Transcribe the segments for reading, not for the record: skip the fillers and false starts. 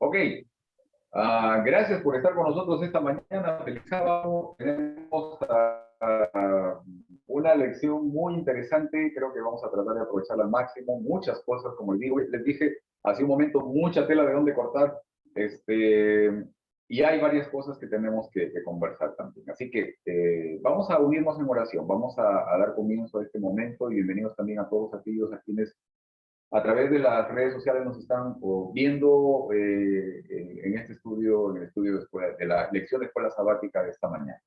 Ok, gracias por estar con nosotros esta mañana. Feliz sábado. Tenemos una lección muy interesante. Creo que vamos a tratar de aprovecharla al máximo. Muchas cosas, como les dije hace un momento, mucha tela de dónde cortar. Y hay varias cosas que tenemos que conversar también. Así que vamos a unirnos en oración. Vamos a dar comienzo a este momento y bienvenidos también a todos aquellos a quienes a través de las redes sociales nos están viendo en este estudio, en el estudio de la lección de escuela sabática de esta mañana.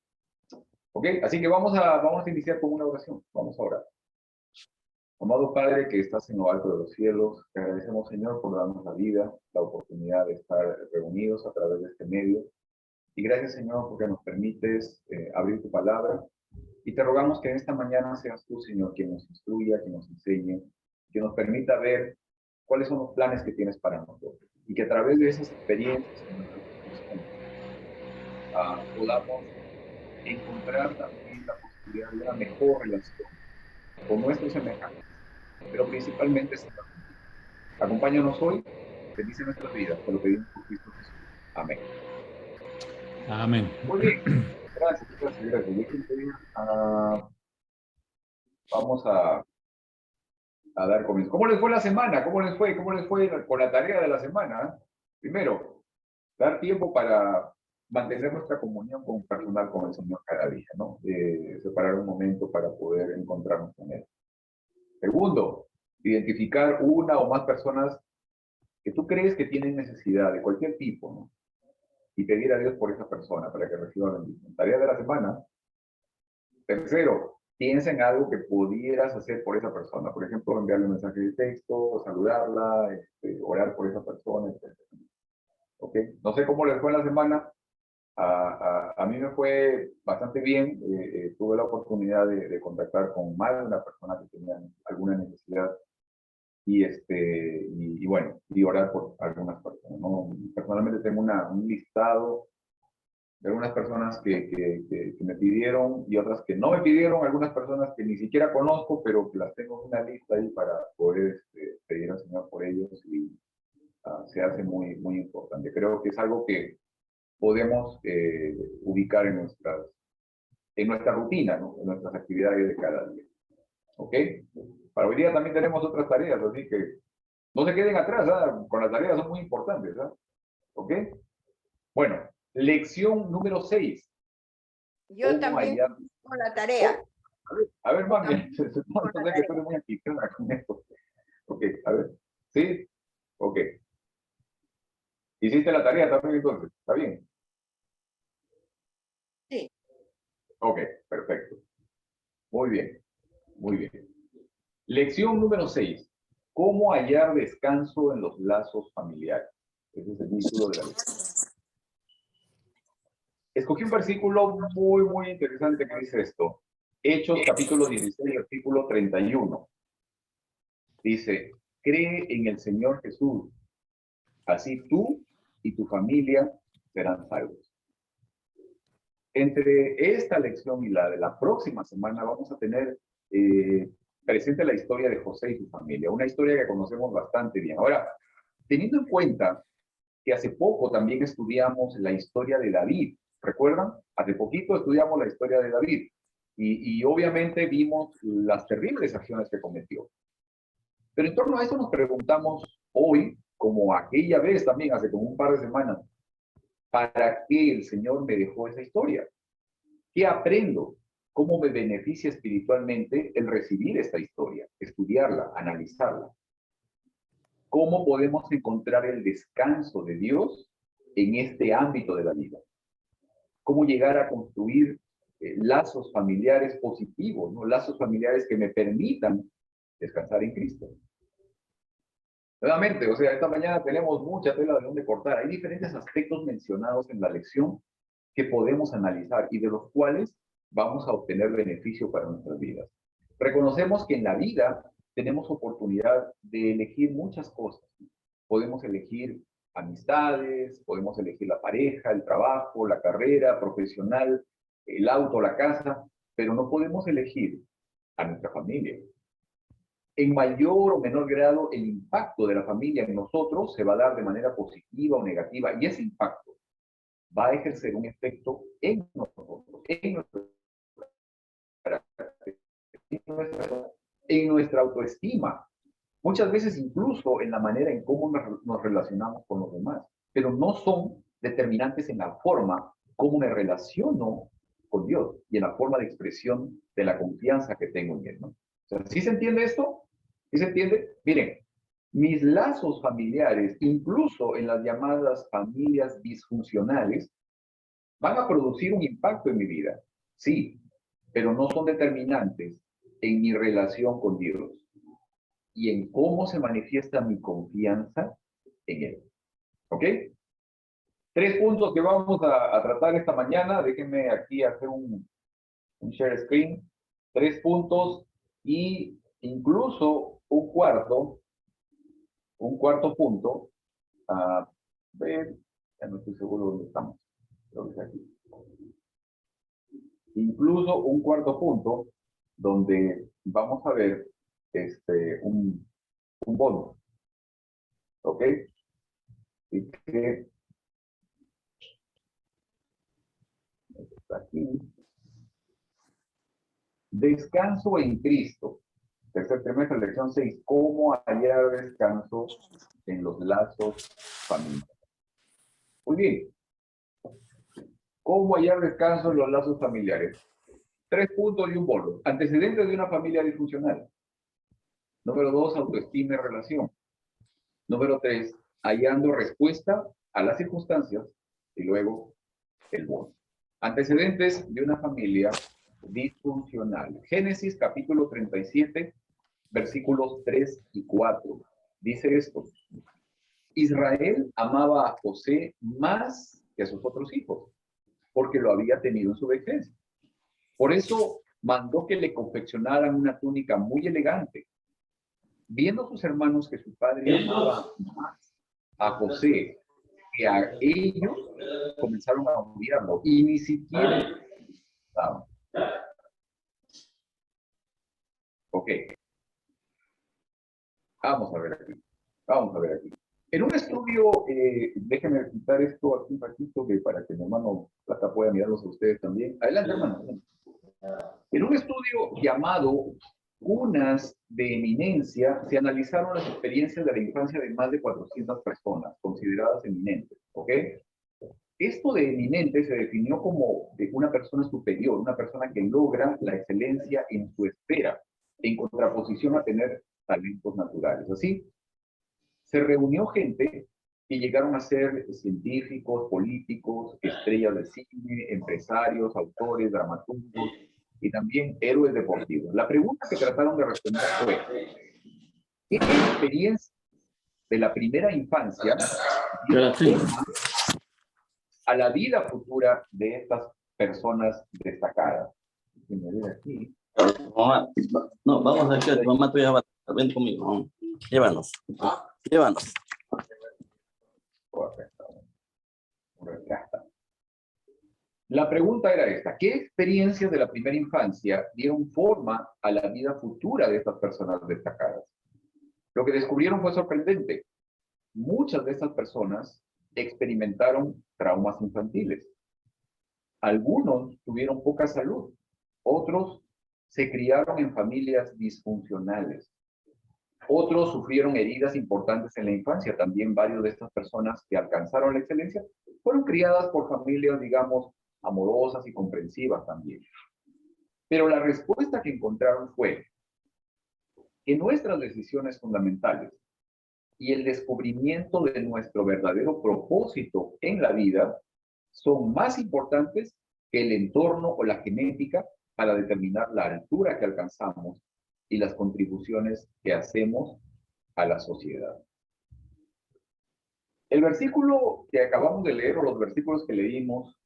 ¿Ok? Así que vamos a iniciar con una oración. Vamos a orar. Amado Padre que estás en lo alto de los cielos, te agradecemos, Señor, por darnos la vida, la oportunidad de estar reunidos a través de este medio. Y gracias, Señor, porque nos permites abrir tu palabra. Y te rogamos que en esta mañana seas tú, Señor, quien nos instruya, quien nos enseñe, que nos permita ver cuáles son los planes que tienes para nosotros. Y que a través de esas experiencias, podamos encontrar también la posibilidad de una mejor relación con nuestros semejantes, pero principalmente, Señor, contigo. Acompáñanos hoy, bendice nuestras vidas, te lo pedimos por Cristo Jesús. Amén. Amén. Muy bien, gracias. Déjenme pedir, vamos a dar comienzo. ¿Cómo les fue la semana? ¿Cómo les fue con la tarea de la semana? Primero, dar tiempo para mantener nuestra comunión personal con el Señor cada día, ¿no? Separar un momento para poder encontrarnos con Él. Segundo, identificar una o más personas que tú crees que tienen necesidad de cualquier tipo, ¿no? Y pedir a Dios por esa persona para que reciba la bendición. Tarea de la semana. Tercero, piensa en algo que pudieras hacer por esa persona. Por ejemplo, enviarle un mensaje de texto, saludarla, orar por esa persona, etc. ¿Ok? No sé cómo les fue en la semana. A mí me fue bastante bien. Tuve la oportunidad de contactar con más de una persona que tenía alguna necesidad y bueno, y orar por algunas personas, ¿no? Personalmente tengo un listado de algunas personas que me pidieron y otras que no me pidieron, algunas personas que ni siquiera conozco, pero que las tengo en una lista ahí para poder pedir al Señor por ellos y se hace muy, muy importante. Creo que es algo que podemos ubicar en nuestra rutina, ¿no? En nuestras actividades de cada día. ¿Ok? Para hoy día también tenemos otras tareas, así que no se queden atrás, ¿ah? Con las tareas son muy importantes. ¿Ah? ¿Ok? Bueno, lección número 6. Yo también con la tarea. A ver, mami, se supone que estoy muy aplicada con esto. Ok, a ver. ¿Sí? Ok. ¿Hiciste la tarea también entonces? ¿Está bien? Sí. Ok, perfecto. Muy bien, muy bien. Lección número 6. ¿Cómo hallar descanso en los lazos familiares? Ese es el título de la lección. Escogí un versículo muy, muy interesante que dice esto. Hechos capítulo 16, artículo 31. Dice, cree en el Señor Jesús, así tú y tu familia serán salvos. Entre esta lección y la de la próxima semana vamos a tener presente la historia de José y su familia, una historia que conocemos bastante bien. Ahora, teniendo en cuenta que hace poco también estudiamos la historia de David, ¿recuerdan? Hace poquito estudiamos la historia de David y obviamente vimos las terribles acciones que cometió. Pero en torno a eso nos preguntamos hoy, como aquella vez también, hace como un par de semanas, ¿para qué el Señor me dejó esa historia? ¿Qué aprendo? ¿Cómo me beneficia espiritualmente el recibir esta historia, estudiarla, analizarla? ¿Cómo podemos encontrar el descanso de Dios en este ámbito de la vida? ¿Cómo llegar a construir lazos familiares positivos, ¿no? Lazos familiares que me permitan descansar en Cristo? Nuevamente, o sea, esta mañana tenemos mucha tela de donde cortar. Hay diferentes aspectos mencionados en la lección que podemos analizar y de los cuales vamos a obtener beneficio para nuestras vidas. Reconocemos que en la vida tenemos oportunidad de elegir muchas cosas. Podemos elegir amistades, podemos elegir la pareja, el trabajo, la carrera profesional, el auto, la casa, pero no podemos elegir a nuestra familia. En mayor o menor grado, el impacto de la familia en nosotros se va a dar de manera positiva o negativa, y ese impacto va a ejercer un efecto en nosotros, en nuestro carácter, en nuestra autoestima, muchas veces incluso en la manera en cómo nos relacionamos con los demás, pero no son determinantes en la forma como me relaciono con Dios y en la forma de expresión de la confianza que tengo en Él, ¿no? O sea, ¿sí se entiende esto? ¿Sí se entiende? Miren, mis lazos familiares, incluso en las llamadas familias disfuncionales, van a producir un impacto en mi vida, sí, pero no son determinantes en mi relación con Dios y en cómo se manifiesta mi confianza en Él. ¿Ok? 3 puntos que vamos a tratar esta mañana. Déjenme aquí hacer un share screen. 3 puntos y incluso un cuarto punto. A ver, ya no estoy seguro dónde estamos. Creo que es aquí. Incluso un cuarto punto donde vamos a ver un bonus. ¿Ok? Y que está aquí. Descanso en Cristo. Tercer trimestre, lección 6. ¿Cómo hallar descanso en los lazos familiares? Muy bien. ¿Cómo hallar descanso en los lazos familiares? 3 puntos y un bonus. Antecedentes de una familia disfuncional. Número 2, autoestima y relación. Número 3, hallando respuesta a las circunstancias. Y luego, el bonus. Antecedentes de una familia disfuncional. Génesis capítulo 37, versículos 3 y 4. Dice esto: Israel amaba a José más que a sus otros hijos, porque lo había tenido en su vejez. Por eso mandó que le confeccionaran una túnica muy elegante. Viendo sus hermanos que su padre amaba más a José que a ellos, comenzaron a odiarlo y ni siquiera estaban. Ok. Vamos a ver aquí. Vamos a ver aquí. En un estudio, déjenme quitar esto aquí un ratito para que mi hermano Plata pueda mirarlos a ustedes también. Adelante, hermano. En un estudio llamado Cunas de Eminencia, se analizaron las experiencias de la infancia de más de 400 personas consideradas eminentes. ¿Ok? Esto de eminente se definió como de una persona superior, una persona que logra la excelencia en su esfera, en contraposición a tener talentos naturales. Así, se reunió gente que llegaron a ser científicos, políticos, estrellas de cine, empresarios, autores, dramaturgos y también héroes deportivos. La pregunta que trataron de responder fue: ¿qué experiencia de la primera infancia dio forma a la vida futura de estas personas destacadas? Aquí. Mamá, no, vamos a ver, mamá tuya va, ven conmigo, llévanos, llévanos. La pregunta era esta: ¿qué experiencias de la primera infancia dieron forma a la vida futura de estas personas destacadas? Lo que descubrieron fue sorprendente. Muchas de estas personas experimentaron traumas infantiles. Algunos tuvieron poca salud, otros se criaron en familias disfuncionales, otros sufrieron heridas importantes en la infancia. También varios de estas personas que alcanzaron la excelencia fueron criadas por familias, digamos, amorosas y comprensivas también. Pero la respuesta que encontraron fue que nuestras decisiones fundamentales y el descubrimiento de nuestro verdadero propósito en la vida son más importantes que el entorno o la genética para determinar la altura que alcanzamos y las contribuciones que hacemos a la sociedad. El versículo que acabamos de leer, o los versículos que leímos,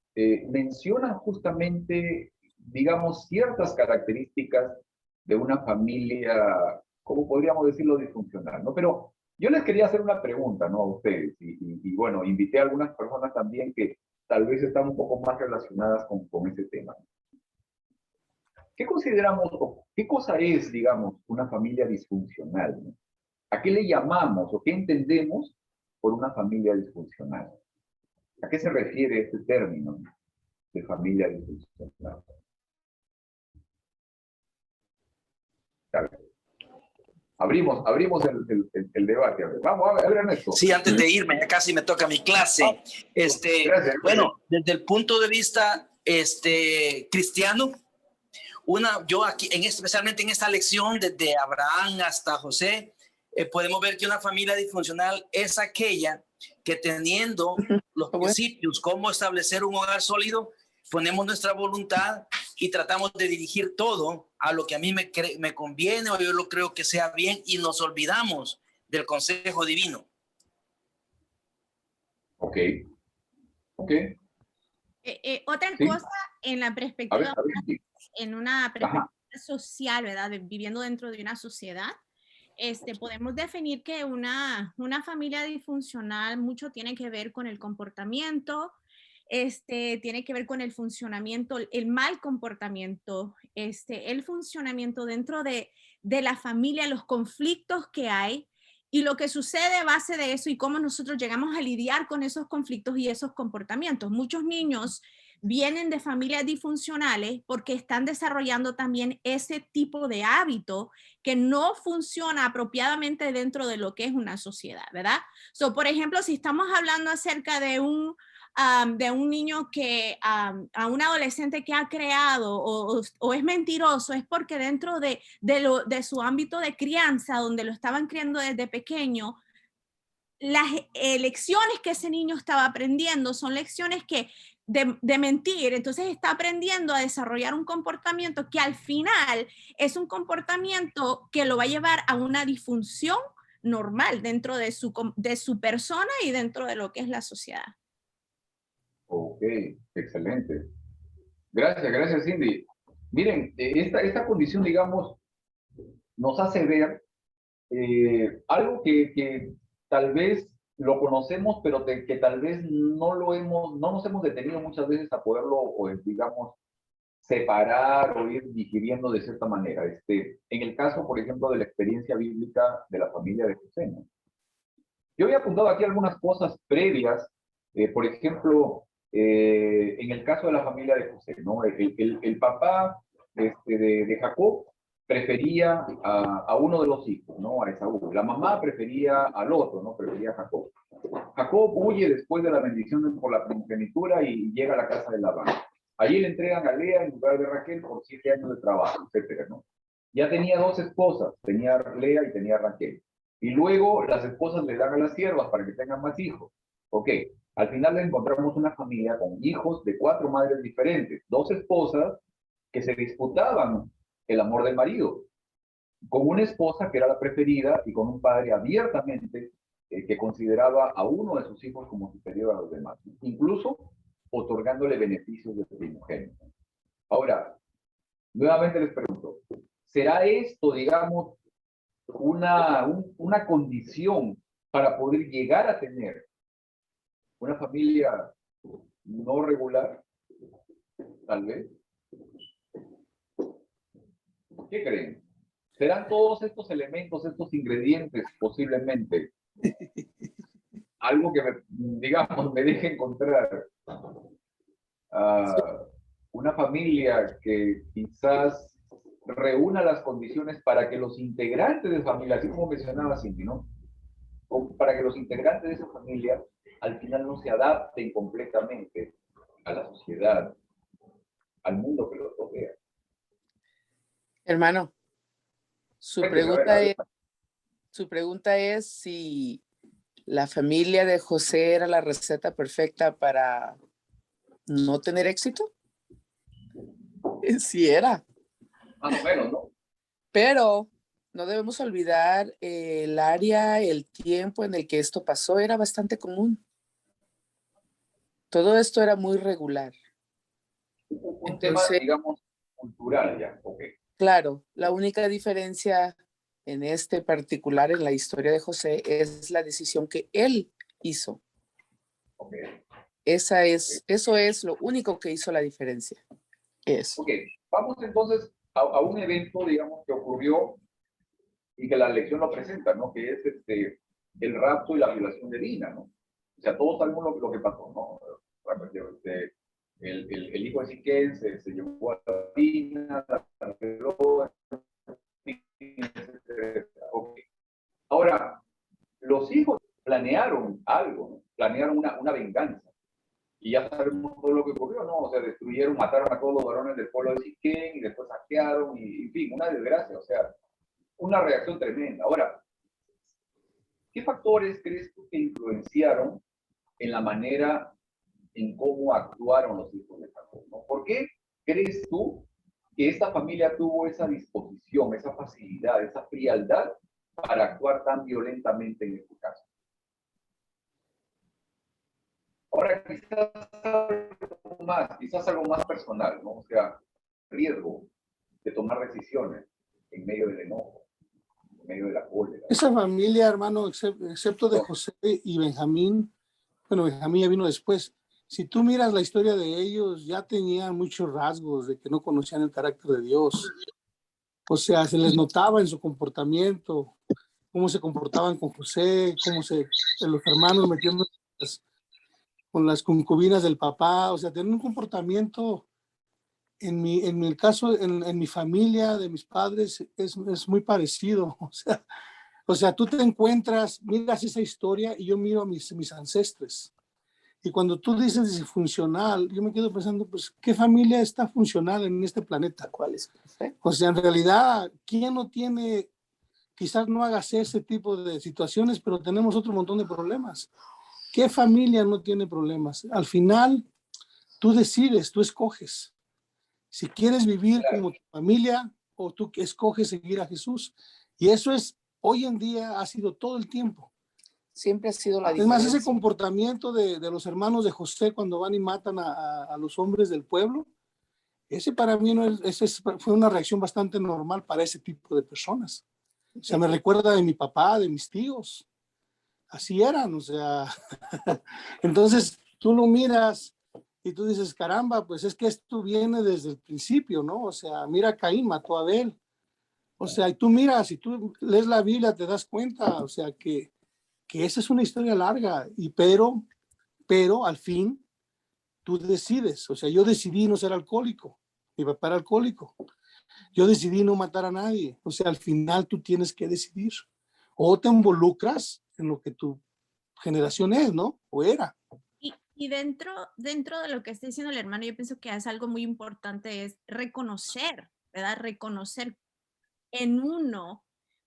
mencionan justamente, digamos, ciertas características de una familia, ¿cómo podríamos decirlo?, disfuncional, ¿no? Pero yo les quería hacer una pregunta, ¿no?, a ustedes, y bueno, invité a algunas personas también que tal vez están un poco más relacionadas con ese tema. ¿Qué consideramos, o qué cosa es, digamos, una familia disfuncional, ¿no? ¿A qué le llamamos o qué entendemos por una familia disfuncional? ¿A qué se refiere este término de familia disfuncional? Abrimos el debate. Vamos, a ver, Ernesto. Sí, antes de irme, ya casi me toca mi clase. Gracias. Bueno, desde el punto de vista cristiano, yo aquí, especialmente en esta lección, desde Abraham hasta José, podemos ver que una familia disfuncional es aquella que, teniendo los principios, cómo establecer un hogar sólido, ponemos nuestra voluntad y tratamos de dirigir todo a lo que a mí me conviene o yo lo creo que sea bien, y nos olvidamos del consejo divino. Ok. Otra Sí. cosa en la perspectiva, sí. en una perspectiva social, ¿verdad? Viviendo dentro de una sociedad, podemos definir que una familia disfuncional mucho tiene que ver con el comportamiento, tiene que ver con el funcionamiento, el mal comportamiento, el funcionamiento dentro de la familia, los conflictos que hay y lo que sucede a base de eso y cómo nosotros llegamos a lidiar con esos conflictos y esos comportamientos. Muchos niños vienen de familias disfuncionales porque están desarrollando también ese tipo de hábito que no funciona apropiadamente dentro de lo que es una sociedad, ¿verdad? So, por ejemplo, si estamos hablando acerca de un niño que, a un adolescente que ha creado o es mentiroso, es porque dentro de su ámbito de crianza, donde lo estaban criando desde pequeño, las lecciones que ese niño estaba aprendiendo son lecciones que de mentir, entonces está aprendiendo a desarrollar un comportamiento que al final es un comportamiento que lo va a llevar a una disfunción normal dentro de su persona y dentro de lo que es la sociedad. Ok, excelente. Gracias, Cindy. Miren, esta condición, digamos, nos hace ver algo que tal vez lo conocemos, pero que tal vez no nos hemos detenido muchas veces a poderlo, digamos, separar o ir digiriendo de cierta manera. En el caso, por ejemplo, de la experiencia bíblica de la familia de José, ¿no? Yo había apuntado aquí algunas cosas previas, por ejemplo, en el caso de la familia de José, ¿no? El papá de Jacob prefería a uno de los hijos, ¿no? A Esaú. La mamá prefería al otro, ¿no? Prefería a Jacob. Jacob huye después de la bendición por la primogenitura y llega a la casa de Labán. Allí le entregan a Lea en lugar de Raquel por 7 años de trabajo, etcétera, ¿no? Ya tenía 2 esposas, tenía Lea y tenía Raquel. Y luego las esposas le dan a las siervas para que tengan más hijos. Ok, al final le encontramos una familia con hijos de 4 madres diferentes, 2 esposas que se disputaban el amor del marido, con una esposa que era la preferida y con un padre abiertamente que consideraba a uno de sus hijos como superior a los demás, incluso otorgándole beneficios de primogénito. Ahora, nuevamente les pregunto, ¿será esto, digamos, una condición para poder llegar a tener una familia no regular? Tal vez. ¿Qué creen? ¿Serán todos estos elementos, estos ingredientes, posiblemente algo que, digamos, me deje encontrar una familia que quizás reúna las condiciones para que los integrantes de familia, así como mencionaba Cindy, ¿no? Para que los integrantes de esa familia al final no se adapten completamente a la sociedad, al mundo que los rodea? Hermano, su pregunta es si la familia de José era la receta perfecta para no tener éxito. Sí era. Más o menos, ¿no? Pero no debemos olvidar el área, el tiempo en el que esto pasó era bastante común. Todo esto era muy regular. Un tema, digamos, cultural ya. Okay. Claro, la única diferencia en este particular, en la historia de José, es la decisión que él hizo. Okay. Eso es lo único que hizo la diferencia. Ok, vamos entonces a un evento, digamos, que ocurrió y que la lección lo presenta, ¿no? Que es el rapto y la violación de Dina, ¿no? O sea, todos sabemos lo que pasó, ¿no? El hijo de Siquén se llevó a Dina, la violó, okay. Ahora, los hijos planearon algo, ¿no? Planearon una venganza. Y ya sabemos todo lo que ocurrió, ¿no? O sea, destruyeron, mataron a todos los varones del pueblo de Siquén y después saquearon y, en fin, una desgracia, o sea, una reacción tremenda. Ahora, ¿qué factores crees tú que influenciaron en la manera en cómo actuaron los hijos de Jacob, ¿no? ¿Por qué crees tú que esta familia tuvo esa disposición, esa facilidad, esa frialdad para actuar tan violentamente en este caso? Ahora, quizás algo más personal, ¿no? O sea, riesgo de tomar decisiones en medio del enojo, en medio de la cólera. Esa familia, hermano, excepto de José y Benjamín, bueno, Benjamín ya vino después. Si tú miras la historia de ellos, ya tenían muchos rasgos de que no conocían el carácter de Dios. O sea, se les notaba en su comportamiento, cómo se comportaban con José, los hermanos metiendo con las concubinas del papá. O sea, tenían un comportamiento, en mi caso, en mi familia, de mis padres, es muy parecido. O sea, tú te encuentras, miras esa historia y yo miro a mis ancestres. Y cuando tú dices disfuncional, yo me quedo pensando, pues, ¿qué familia está funcional en este planeta? ¿Cuál es? O sea, en realidad, ¿quién no tiene, quizás no hagas ese tipo de situaciones, pero tenemos otro montón de problemas? ¿Qué familia no tiene problemas? Al final, tú decides, tú escoges. Si quieres vivir como tu familia o tú escoges seguir a Jesús. Y eso es, hoy en día, ha sido todo el tiempo. Siempre ha sido la diferencia. Es más, ese diferencia. comportamiento de los hermanos de José cuando van y matan a los hombres del pueblo, ese para mí no fue una reacción bastante normal para ese tipo de personas. O sea, me recuerda de mi papá, de mis tíos. Así eran, o sea. Entonces, tú lo miras y tú dices, caramba, pues es que esto viene desde el principio, ¿no? O sea, mira, Caín mató a Abel. O sea, y tú miras, y tú lees la Biblia, te das cuenta, o sea, que esa es una historia larga, pero al fin tú decides. O sea, yo decidí no ser alcohólico, mi papá era alcohólico. Yo decidí no matar a nadie. O sea, al final tú tienes que decidir. O te involucras en lo que tu generación es, ¿no? O era. Y dentro de lo que está diciendo el hermano, yo pienso que es algo muy importante, es reconocer, ¿verdad? Reconocer en uno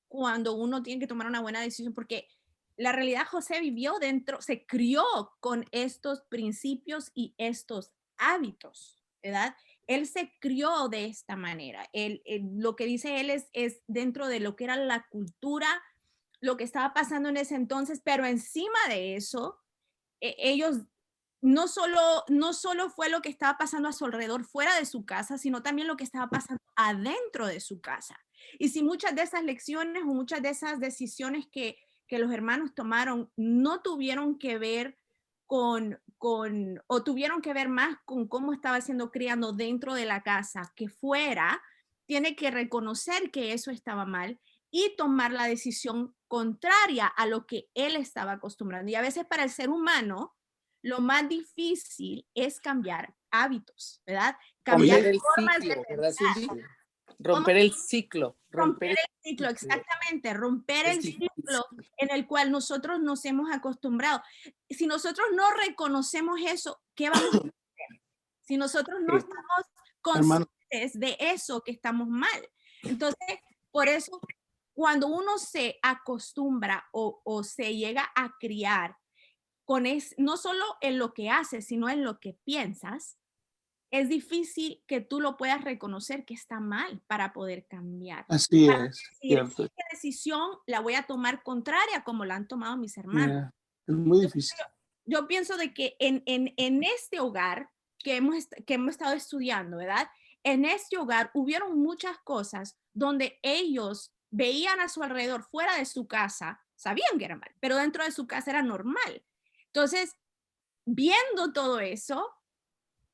cuando uno tiene que tomar una buena decisión, porque la realidad José vivió dentro, se crió con estos principios y estos hábitos, ¿verdad? Él se crió de esta manera. Lo que dice él es dentro de lo que era la cultura, lo que estaba pasando en ese entonces, pero encima de eso, ellos no solo fue lo que estaba pasando a su alrededor fuera de su casa, sino también lo que estaba pasando adentro de su casa. Y si muchas de esas lecciones o muchas de esas decisiones que los hermanos tomaron no tuvieron que ver o tuvieron que ver más con cómo estaba siendo criado dentro de la casa que fuera, tiene que reconocer que eso estaba mal y tomar la decisión contraria a lo que él estaba acostumbrando. Y a veces para el ser humano, lo más difícil es cambiar hábitos, ¿verdad? Cambiar romper el formas ciclo, de ¿verdad, pensar. Cindy? Romper el ciclo. Romper el ciclo, exactamente, romper el ciclo en el cual nosotros nos hemos acostumbrado. Si nosotros no reconocemos eso, ¿qué vamos a hacer? Si nosotros no estamos conscientes de eso, que estamos mal. Entonces, por eso, cuando uno se acostumbra o se llega a criar no solo en lo que haces, sino en lo que piensas, es difícil que tú lo puedas reconocer que está mal para poder cambiar. Así para es. decir, esta decisión la voy a tomar contraria como la han tomado mis hermanos. Es muy difícil. Yo pienso de que en este hogar que hemos estado estudiando, ¿verdad? En este hogar hubieron muchas cosas donde ellos veían a su alrededor, fuera de su casa, sabían que era mal, pero dentro de su casa era normal. Entonces, viendo todo eso,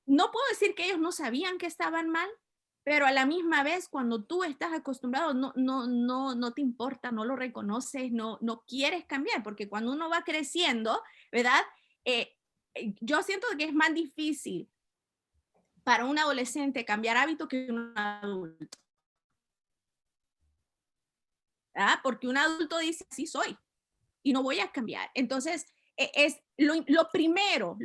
no puedo decir que ellos no sabían que estaban mal, pero a la misma vez cuando tú estás acostumbrado no te importa, no lo reconoces, no quieres cambiar, porque cuando uno va creciendo, ¿verdad? Yo siento que es más difícil para un adolescente cambiar hábitos que un adulto. ¿Verdad? Porque un adulto dice, así soy y no voy a cambiar. Entonces, es lo primero,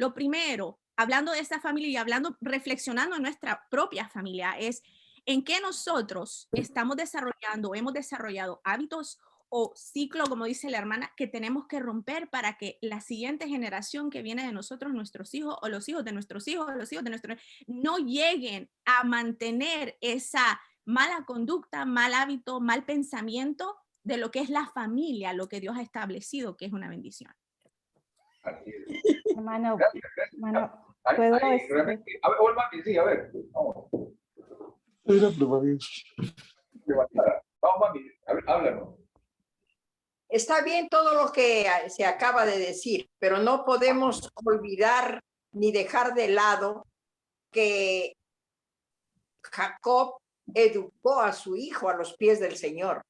hablando de esta familia y reflexionando en nuestra propia familia, es en qué nosotros estamos desarrollando, hemos desarrollado hábitos o ciclo, como dice la hermana, que tenemos que romper para que la siguiente generación que viene de nosotros, nuestros hijos o los hijos de nuestros hijos o los hijos de nuestros, no lleguen a mantener esa mala conducta, mal hábito, mal pensamiento de lo que es la familia, lo que Dios ha establecido, que es una bendición. Hermano, Gracias. hermano, Ahí, ¿puedo realmente. A ver, mami, sí, a ver. Vamos. Vamos, mami, a ver, háblanos. Está bien todo lo que se acaba de decir, pero no podemos olvidar ni dejar de lado que Jacob educó a su hijo a los pies del Señor.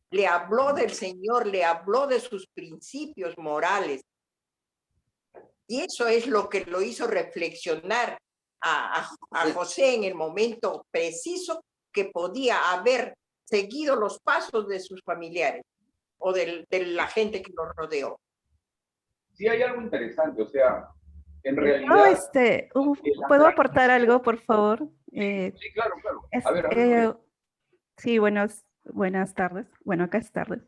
Le habló del Señor, le habló de sus principios morales. Y eso es lo que lo hizo reflexionar a José en el momento preciso que podía haber seguido los pasos de sus familiares o de la gente que lo rodeó. Sí hay algo interesante, o sea, en realidad... ¿puedo aportar algo, por favor? Sí, claro. A ver. Sí, buenas tardes. Bueno, acá es tarde.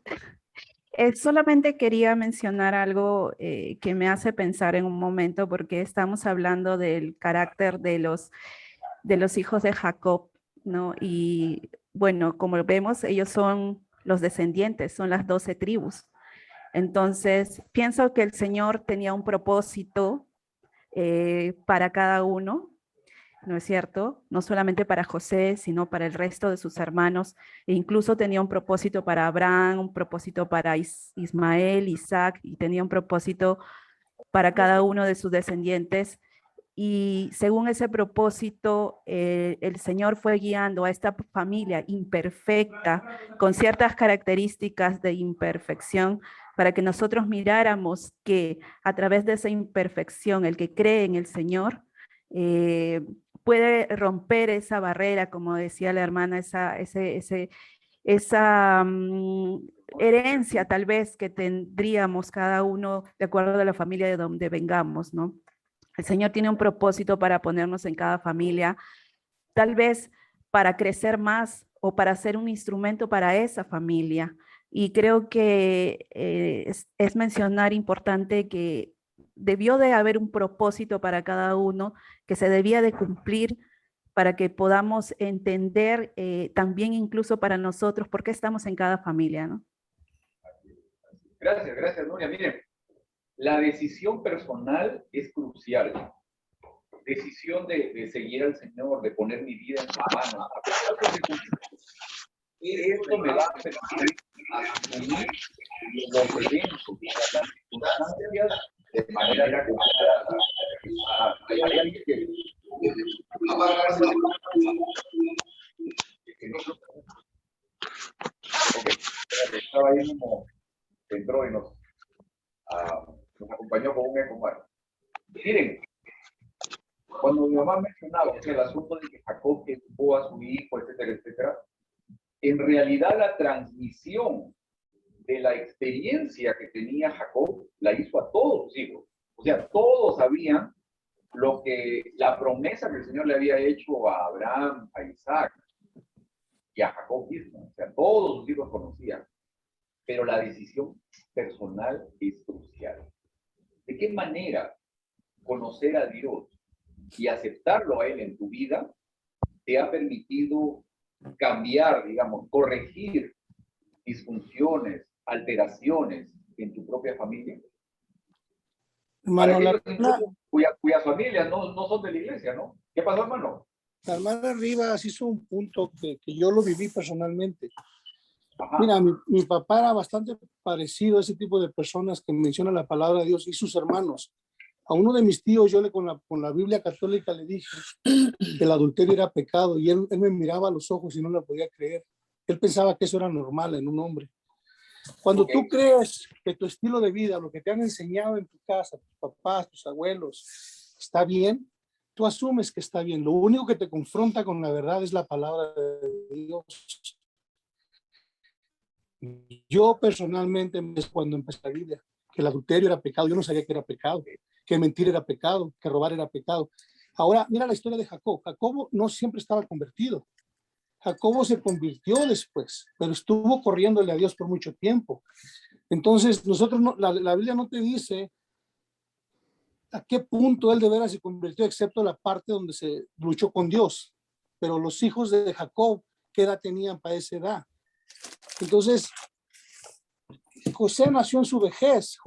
Solamente quería mencionar algo que me hace pensar en un momento, porque estamos hablando del carácter de los hijos de Jacob, ¿no? Y bueno, como vemos, ellos son los descendientes, son las 12 tribus. Entonces, pienso que el Señor tenía un propósito para cada uno, ¿no es cierto? No solamente para José, sino para el resto de sus hermanos. E incluso tenía un propósito para Abraham, un propósito para Ismael, Isaac, y tenía un propósito para cada uno de sus descendientes. Y según ese propósito, el Señor fue guiando a esta familia imperfecta, con ciertas características de imperfección, para que nosotros miráramos que a través de esa imperfección, el que cree en el Señor, puede romper esa barrera, como decía la hermana, esa herencia tal vez que tendríamos cada uno de acuerdo a la familia de donde vengamos, ¿no? El Señor tiene un propósito para ponernos en cada familia, tal vez para crecer más o para ser un instrumento para esa familia. Y creo que es mencionar importante que debió de haber un propósito para cada uno que se debía de cumplir para que podamos entender también incluso para nosotros por qué estamos en cada familia, ¿no? Gracias, Nuria. Miren, la decisión personal es crucial. Decisión de seguir al Señor, de poner mi vida en sus manos. Esto me va a permitir asumir los eventos, las circunstancias de manera confiada. Hay alguien que estaba ahí como entró y nos acompañó con un eco más. Miren, cuando mi mamá mencionaba el asunto de que Jacob educó a su hijo, etcétera, en realidad la transmisión de la experiencia que tenía Jacob la hizo a todos sus hijos. O sea, todos sabían la promesa que el Señor le había hecho a Abraham, a Isaac y a Jacob mismo. O sea, todos sus hijos conocían. Pero la decisión personal es crucial. ¿De qué manera conocer a Dios y aceptarlo a Él en tu vida te ha permitido cambiar, digamos, corregir disfunciones, alteraciones en tu propia familia? Hermano, cuyas familias no son de la iglesia, ¿no? ¿Qué pasó, hermano? La hermana Rivas hizo un punto que yo lo viví personalmente. Ajá. Mira, mi papá era bastante parecido a ese tipo de personas que mencionan la palabra de Dios y sus hermanos. A uno de mis tíos, yo con la Biblia católica le dije que el adulterio era pecado y él me miraba a los ojos y no lo podía creer. Él pensaba que eso era normal en un hombre. Cuando tú crees que tu estilo de vida, lo que te han enseñado en tu casa, tus papás, tus abuelos, está bien, tú asumes que está bien. Lo único que te confronta con la verdad es la palabra de Dios. Yo personalmente, cuando empecé la Biblia, que el adulterio era pecado, yo no sabía que era pecado, que mentir era pecado, que robar era pecado. Ahora, mira la historia de Jacob. Jacob no siempre estaba convertido. Jacobo se convirtió después, pero estuvo corriéndole a Dios por mucho tiempo. Entonces, nosotros la Biblia no te dice a qué punto él de veras se convirtió, excepto la parte donde se luchó con Dios. Pero los hijos de Jacob, ¿qué edad tenían para esa edad? Entonces, José nació en su vejez.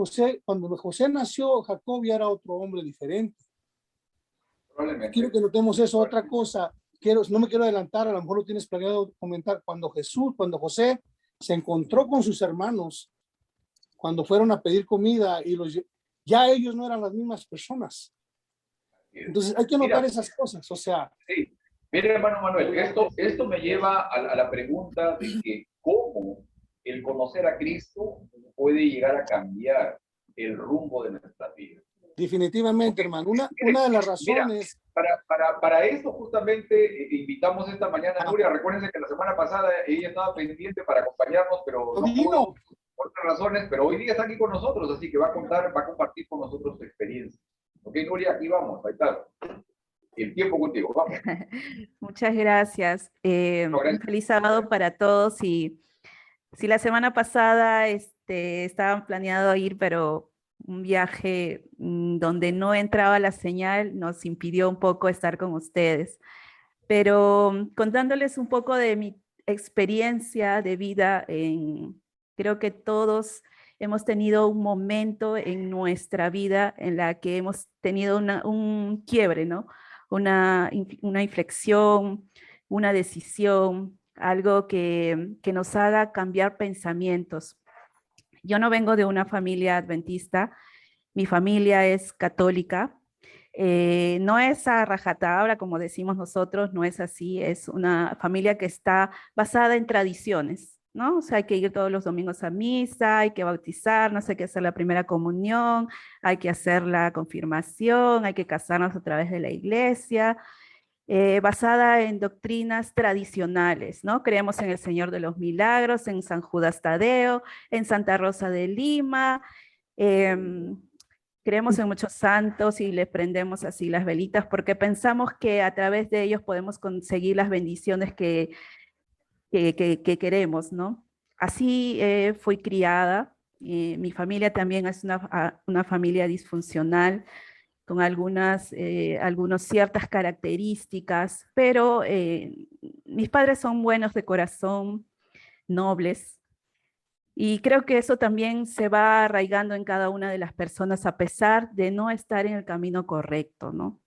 Cuando José nació, Jacob ya era otro hombre diferente. Quiero que notemos eso. Otra cosa, no me quiero adelantar, a lo mejor lo tienes planeado comentar. Cuando José se encontró con sus hermanos, cuando fueron a pedir comida, ya ellos no eran las mismas personas. Entonces hay que notar esas cosas, o sea. Sí, mire, hermano Manuel, esto me lleva a la pregunta de que cómo el conocer a Cristo puede llegar a cambiar el rumbo de nuestra vida. Definitivamente, hermano. Una de las razones. Mira, para esto justamente invitamos esta mañana a Nuria. Recuérdense que la semana pasada ella estaba pendiente para acompañarnos, pero no pudo por otras razones, pero hoy día está aquí con nosotros, así que va a compartir con nosotros su experiencia. Ok, Nuria, aquí vamos, ahí está. El tiempo contigo, vamos. Muchas gracias. Un feliz sábado para todos. Y si la semana pasada estaban planeado ir, pero un viaje donde no entraba la señal nos impidió un poco estar con ustedes. Pero contándoles un poco de mi experiencia de vida, creo que todos hemos tenido un momento en nuestra vida en la que hemos tenido un quiebre, ¿no? Una inflexión, una decisión, algo que nos haga cambiar pensamientos. Yo no vengo de una familia adventista, mi familia es católica. No es a rajatabla, como decimos nosotros, no es así, es una familia que está basada en tradiciones, ¿no? O sea, hay que ir todos los domingos a misa, hay que bautizarnos, hay que hacer la primera comunión, hay que hacer la confirmación, hay que casarnos a través de la iglesia, basada en doctrinas tradicionales, ¿no? Creemos en el Señor de los Milagros, en San Judas Tadeo, en Santa Rosa de Lima, creemos en muchos santos y les prendemos así las velitas porque pensamos que a través de ellos podemos conseguir las bendiciones que queremos, ¿no? Así fui criada. Mi familia también es una familia disfuncional con algunas ciertas características, pero mis padres son buenos de corazón, nobles, y creo que eso también se va arraigando en cada una de las personas a pesar de no estar en el camino correcto, ¿no?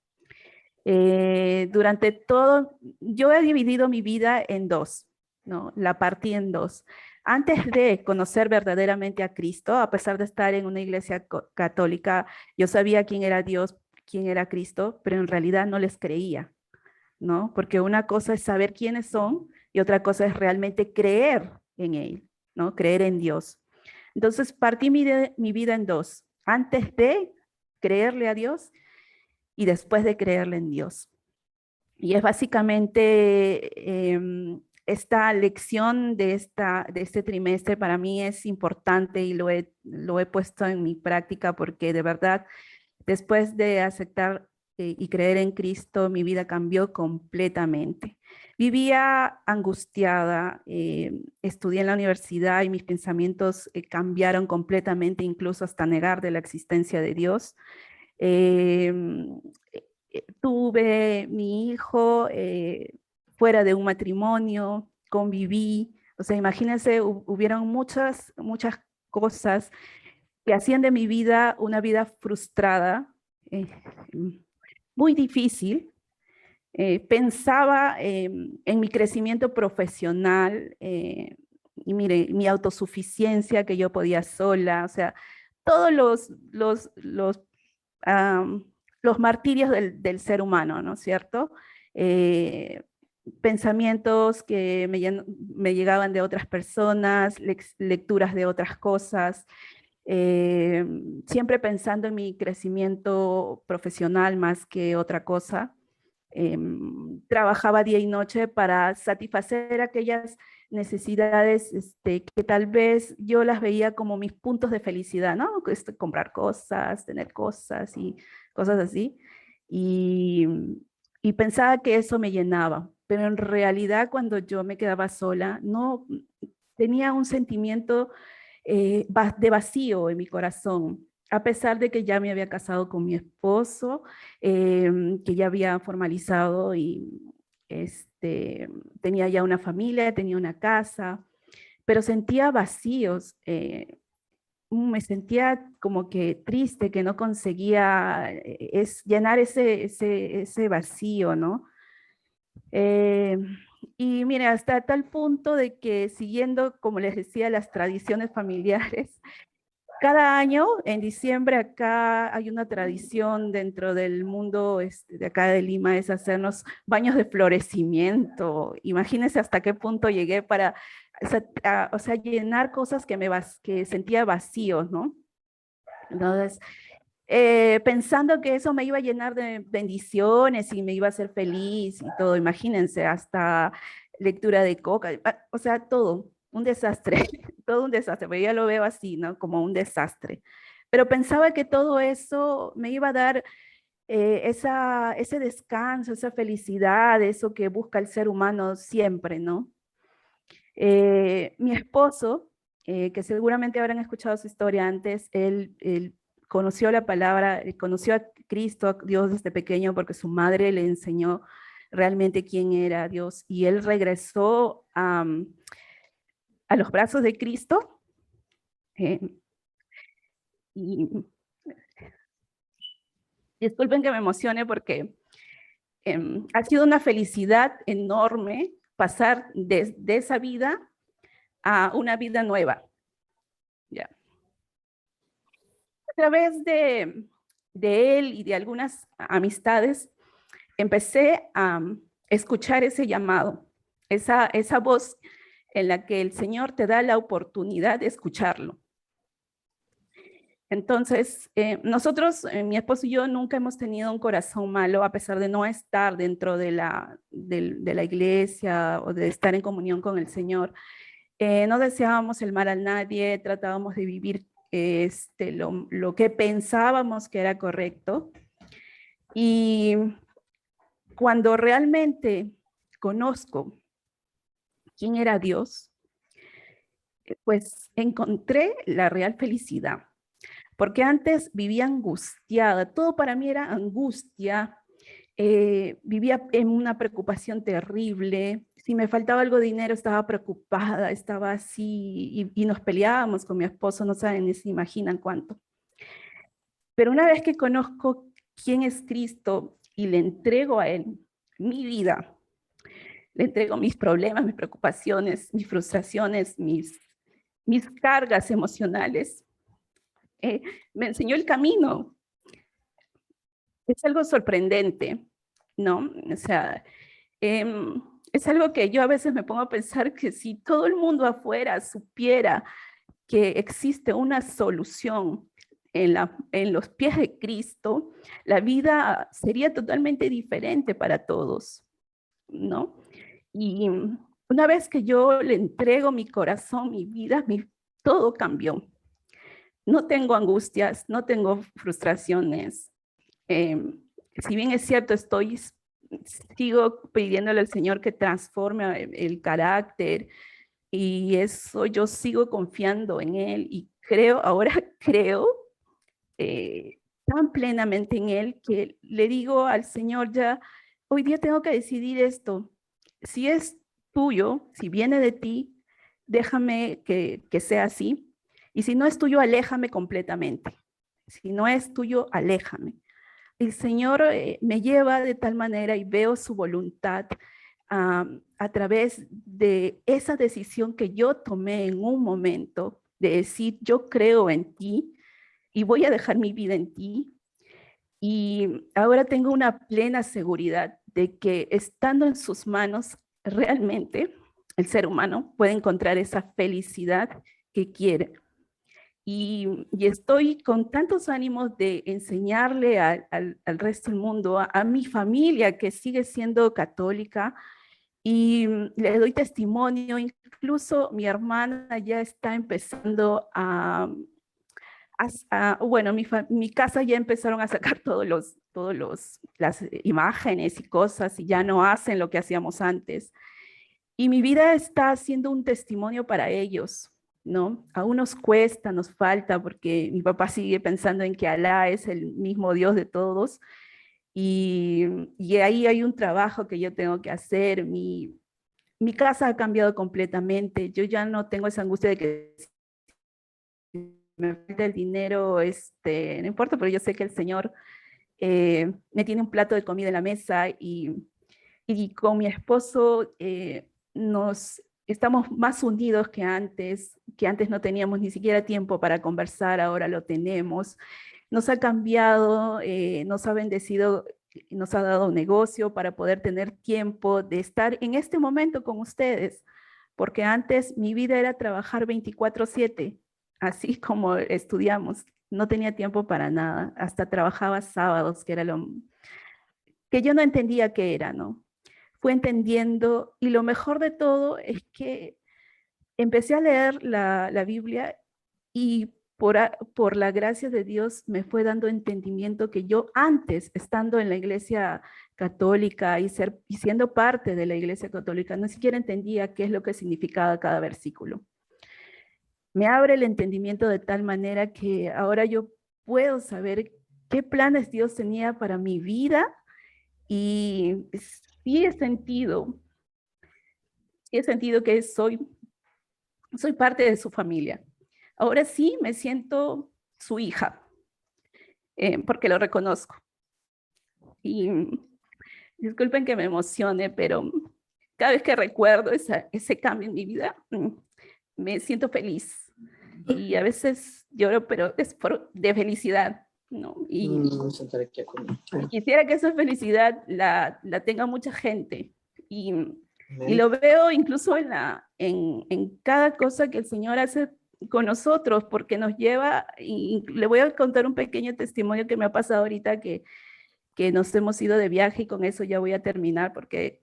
Durante todo, yo he dividido mi vida en dos, ¿no? La partí en dos. Antes de conocer verdaderamente a Cristo, a pesar de estar en una iglesia católica, yo sabía quién era Dios, quién era Cristo, pero en realidad no les creía, ¿no? Porque una cosa es saber quiénes son y otra cosa es realmente creer en Él, ¿no? Creer en Dios. Entonces partí mi vida en dos, antes de creerle a Dios y después de creerle en Dios. Y es básicamente esta lección de este trimestre para mí es importante y lo he puesto en mi práctica porque de verdad después de aceptar y creer en Cristo mi vida cambió completamente. Vivía angustiada, estudié en la universidad y mis pensamientos cambiaron completamente, incluso hasta negar de la existencia de Dios. Tuve mi hijo fuera de un matrimonio, conviví, o sea, imagínense, hubieron muchas cosas que hacían de mi vida una vida frustrada, muy difícil. Pensaba en mi crecimiento profesional y mire, mi autosuficiencia que yo podía sola, o sea, todos los los martirios del ser humano, ¿no es cierto? Pensamientos que me llegaban de otras personas, lecturas de otras cosas, siempre pensando en mi crecimiento profesional más que otra cosa. Trabajaba día y noche para satisfacer aquellas necesidades que tal vez yo las veía como mis puntos de felicidad, ¿no? Comprar cosas, tener cosas y cosas así. Y pensaba que eso me llenaba, pero en realidad cuando yo me quedaba sola, no tenía un sentimiento de vacío en mi corazón, a pesar de que ya me había casado con mi esposo, que ya había formalizado y tenía ya una familia, tenía una casa, pero sentía vacíos, me sentía como que triste, que no conseguía llenar ese vacío, ¿no? Y mire, hasta tal punto de que siguiendo, como les decía, las tradiciones familiares, cada año, en diciembre, acá hay una tradición dentro del mundo de acá de Lima, es hacernos baños de florecimiento. Imagínense hasta qué punto llegué para, o sea, llenar cosas que sentía vacíos, ¿no? Entonces, pensando que eso me iba a llenar de bendiciones y me iba a hacer feliz y todo, imagínense, hasta lectura de coca, o sea, todo, un desastre, todo un desastre, pero ya lo veo así, ¿no? Como un desastre. Pero pensaba que todo eso me iba a dar ese descanso, esa felicidad, eso que busca el ser humano siempre, ¿no? Mi esposo, que seguramente habrán escuchado su historia antes, él conoció la palabra, conoció a Cristo, a Dios desde pequeño porque su madre le enseñó realmente quién era Dios y él regresó a los brazos de Cristo. Y disculpen que me emocione porque ha sido una felicidad enorme pasar de esa vida a una vida nueva. Ya. A través de él y de algunas amistades, empecé a escuchar ese llamado, esa voz en la que el Señor te da la oportunidad de escucharlo. Entonces, nosotros, mi esposo y yo, nunca hemos tenido un corazón malo, a pesar de no estar dentro de la iglesia o de estar en comunión con el Señor. No deseábamos el mal a nadie, tratábamos de vivir lo que pensábamos que era correcto. Y cuando realmente conozco quién era Dios, pues encontré la real felicidad. Porque antes vivía angustiada, todo para mí era angustia, vivía en una preocupación terrible, si me faltaba algo de dinero estaba preocupada, estaba así, y nos peleábamos con mi esposo, no saben ni se imaginan cuánto. Pero una vez que conozco quién es Cristo y le entrego a Él mi vida, le entrego mis problemas, mis preocupaciones, mis frustraciones, mis cargas emocionales, me enseñó el camino. Es algo sorprendente, ¿no? O sea, es algo que yo a veces me pongo a pensar que si todo el mundo afuera supiera que existe una solución en los pies de Cristo, la vida sería totalmente diferente para todos, ¿no? Y una vez que yo le entrego mi corazón, mi vida, todo cambió. No tengo angustias, no tengo frustraciones. Si bien es cierto, sigo pidiéndole al Señor que transforme el carácter y eso yo sigo confiando en Él y ahora creo tan plenamente en Él que le digo al Señor ya, hoy día tengo que decidir esto. Si es tuyo, si viene de ti, déjame que sea así. Y si no es tuyo, aléjame completamente. Si no es tuyo, aléjame. El Señor me lleva de tal manera y veo su voluntad a través de esa decisión que yo tomé en un momento de decir, yo creo en ti y voy a dejar mi vida en ti. Y ahora tengo una plena seguridad de que estando en sus manos, realmente el ser humano puede encontrar esa felicidad que quiere. Y estoy con tantos ánimos de enseñarle al resto del mundo, a mi familia que sigue siendo católica, y le doy testimonio. Incluso mi hermana ya está empezando bueno, mi casa ya empezaron a sacar las imágenes y cosas, y ya no hacen lo que hacíamos antes. Y mi vida está siendo un testimonio para ellos, ¿no? Aún nos cuesta, nos falta, porque mi papá sigue pensando en que Alá es el mismo Dios de todos, y ahí hay un trabajo que yo tengo que hacer. Mi casa ha cambiado completamente. Yo ya no tengo esa angustia de que me falta el dinero, no importa, pero yo sé que el Señor me tiene un plato de comida en la mesa, y con mi esposo nos estamos más unidos que antes no teníamos ni siquiera tiempo para conversar, ahora lo tenemos. Nos ha cambiado, nos ha bendecido, nos ha dado un negocio para poder tener tiempo de estar en este momento con ustedes, porque antes mi vida era trabajar 24/7, así como estudiamos. No tenía tiempo para nada, hasta trabajaba sábados, que era lo que yo no entendía qué era, ¿no? Fui entendiendo, y lo mejor de todo es que empecé a leer la Biblia, y por la gracia de Dios me fue dando entendimiento que yo antes, estando en la iglesia católica y siendo parte de la iglesia católica, no siquiera entendía qué es lo que significaba cada versículo. Me abre el entendimiento de tal manera que ahora yo puedo saber qué planes Dios tenía para mi vida, y sí he sentido que soy parte de su familia. Ahora sí me siento su hija, porque lo reconozco. Y disculpen que me emocione, pero cada vez que recuerdo ese cambio en mi vida, me siento feliz. Y a veces lloro, pero es de felicidad, ¿no? Y quisiera que esa felicidad la tenga mucha gente. Y lo veo incluso en cada cosa que el Señor hace con nosotros, porque nos lleva, y le voy a contar un pequeño testimonio que me ha pasado ahorita, que nos hemos ido de viaje, y con eso ya voy a terminar, porque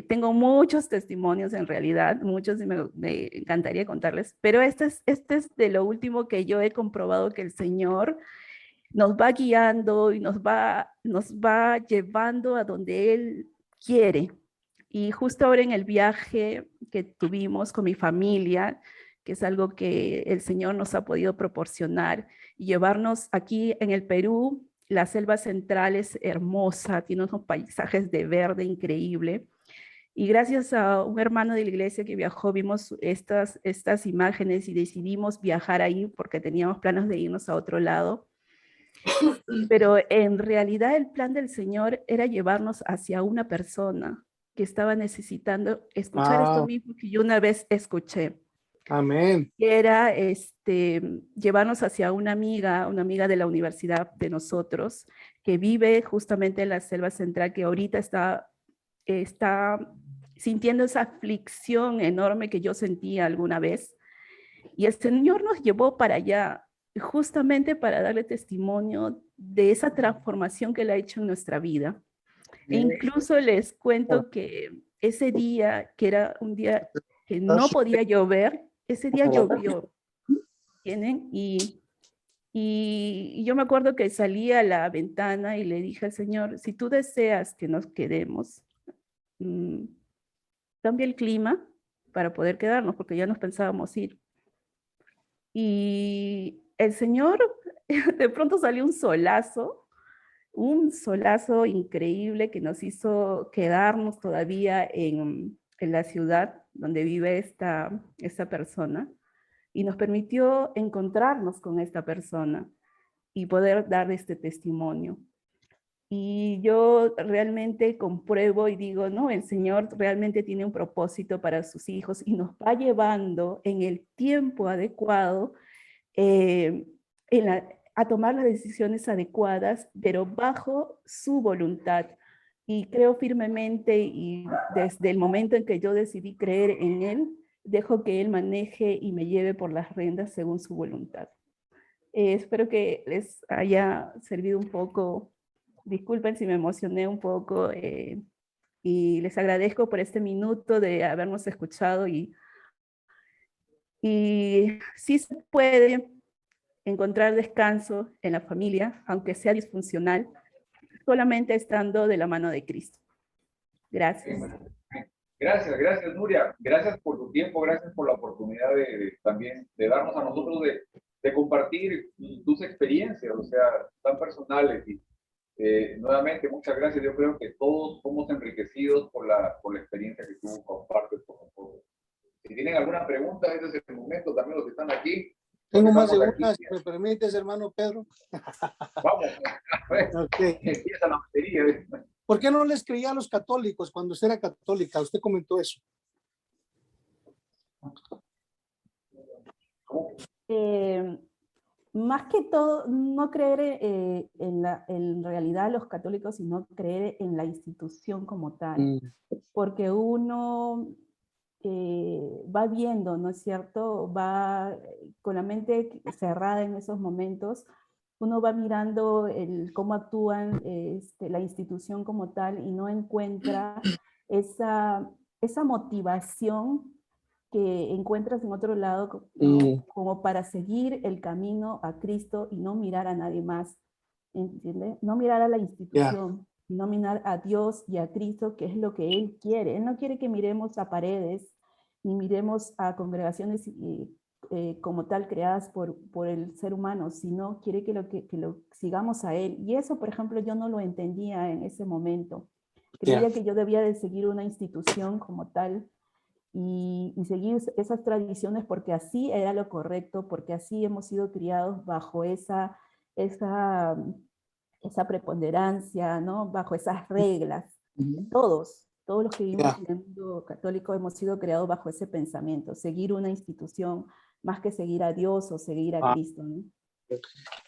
tengo muchos testimonios en realidad, muchos, y me encantaría contarles, pero este es de lo último que yo he comprobado, que el Señor nos va guiando y nos va llevando a donde Él quiere. Y justo ahora en el viaje que tuvimos con mi familia, que es algo que el Señor nos ha podido proporcionar, y llevarnos aquí en el Perú, la selva central es hermosa, tiene unos paisajes de verde increíble. Y gracias a un hermano de la iglesia que viajó, vimos estas imágenes y decidimos viajar ahí porque teníamos planes de irnos a otro lado. Pero en realidad el plan del Señor era llevarnos hacia una persona que estaba necesitando escuchar esto mismo que yo una vez escuché. Amén. Y era llevarnos hacia una amiga de la universidad de nosotros, que vive justamente en la selva central, que ahorita está sintiendo esa aflicción enorme que yo sentía alguna vez. Y el Señor nos llevó para allá, justamente para darle testimonio de esa transformación que Él ha hecho en nuestra vida. E incluso les cuento que ese día, que era un día que no podía llover, ese día llovió. ¿Tienen? Y yo me acuerdo que salí a la ventana y le dije al Señor, si tú deseas que nos quedemos, cambia el clima para poder quedarnos, porque ya nos pensábamos ir. Y el Señor, de pronto salió un solazo increíble que nos hizo quedarnos todavía en la ciudad donde vive esta persona, y nos permitió encontrarnos con esta persona y poder dar este testimonio. Y yo realmente compruebo y digo, no, el Señor realmente tiene un propósito para sus hijos y nos va llevando en el tiempo adecuado a tomar las decisiones adecuadas, pero bajo su voluntad. Y creo firmemente, y desde el momento en que yo decidí creer en Él, dejo que Él maneje y me lleve por las riendas según su voluntad. Espero que les haya servido un poco. Disculpen si me emocioné un poco, y les agradezco por este minuto de habernos escuchado, y sí se puede encontrar descanso en la familia, aunque sea disfuncional, solamente estando de la mano de Cristo. Gracias. Gracias, Nuria. Gracias por tu tiempo, gracias por la oportunidad también de darnos a nosotros de compartir tus experiencias, o sea, tan personales. Y nuevamente, muchas gracias. Yo creo que todos somos enriquecidos por la experiencia que tú compartes con nosotros. Si tienen alguna pregunta, este es el momento, también los que están aquí. Tengo más de una, si me permites, hermano Pedro. Vamos, a ver, okay. Empieza la batería. ¿Por qué no les creía a los católicos cuando usted era católica? Usted comentó eso. Más que todo, no creer en realidad los católicos, sino creer en la institución como tal. Porque uno va viendo, ¿no es cierto? Va con la mente cerrada en esos momentos, uno va mirando cómo actúan la institución como tal, y no encuentra esa motivación que encuentras en otro lado, como para seguir el camino a Cristo y no mirar a nadie más, ¿entiendes? No mirar a la institución, no mirar a Dios y a Cristo, que es lo que Él quiere. Él no quiere que miremos a paredes, ni miremos a congregaciones como tal creadas por el ser humano, sino quiere que lo sigamos a Él. Y eso, por ejemplo, yo no lo entendía en ese momento. Creía que yo debía de seguir una institución como tal, y seguir esas tradiciones porque así era lo correcto, porque así hemos sido criados bajo esa preponderancia, ¿no? Bajo esas reglas. Todos los que vivimos en el mundo católico hemos sido creados bajo ese pensamiento, seguir una institución más que seguir a Dios o seguir a Cristo, ¿no?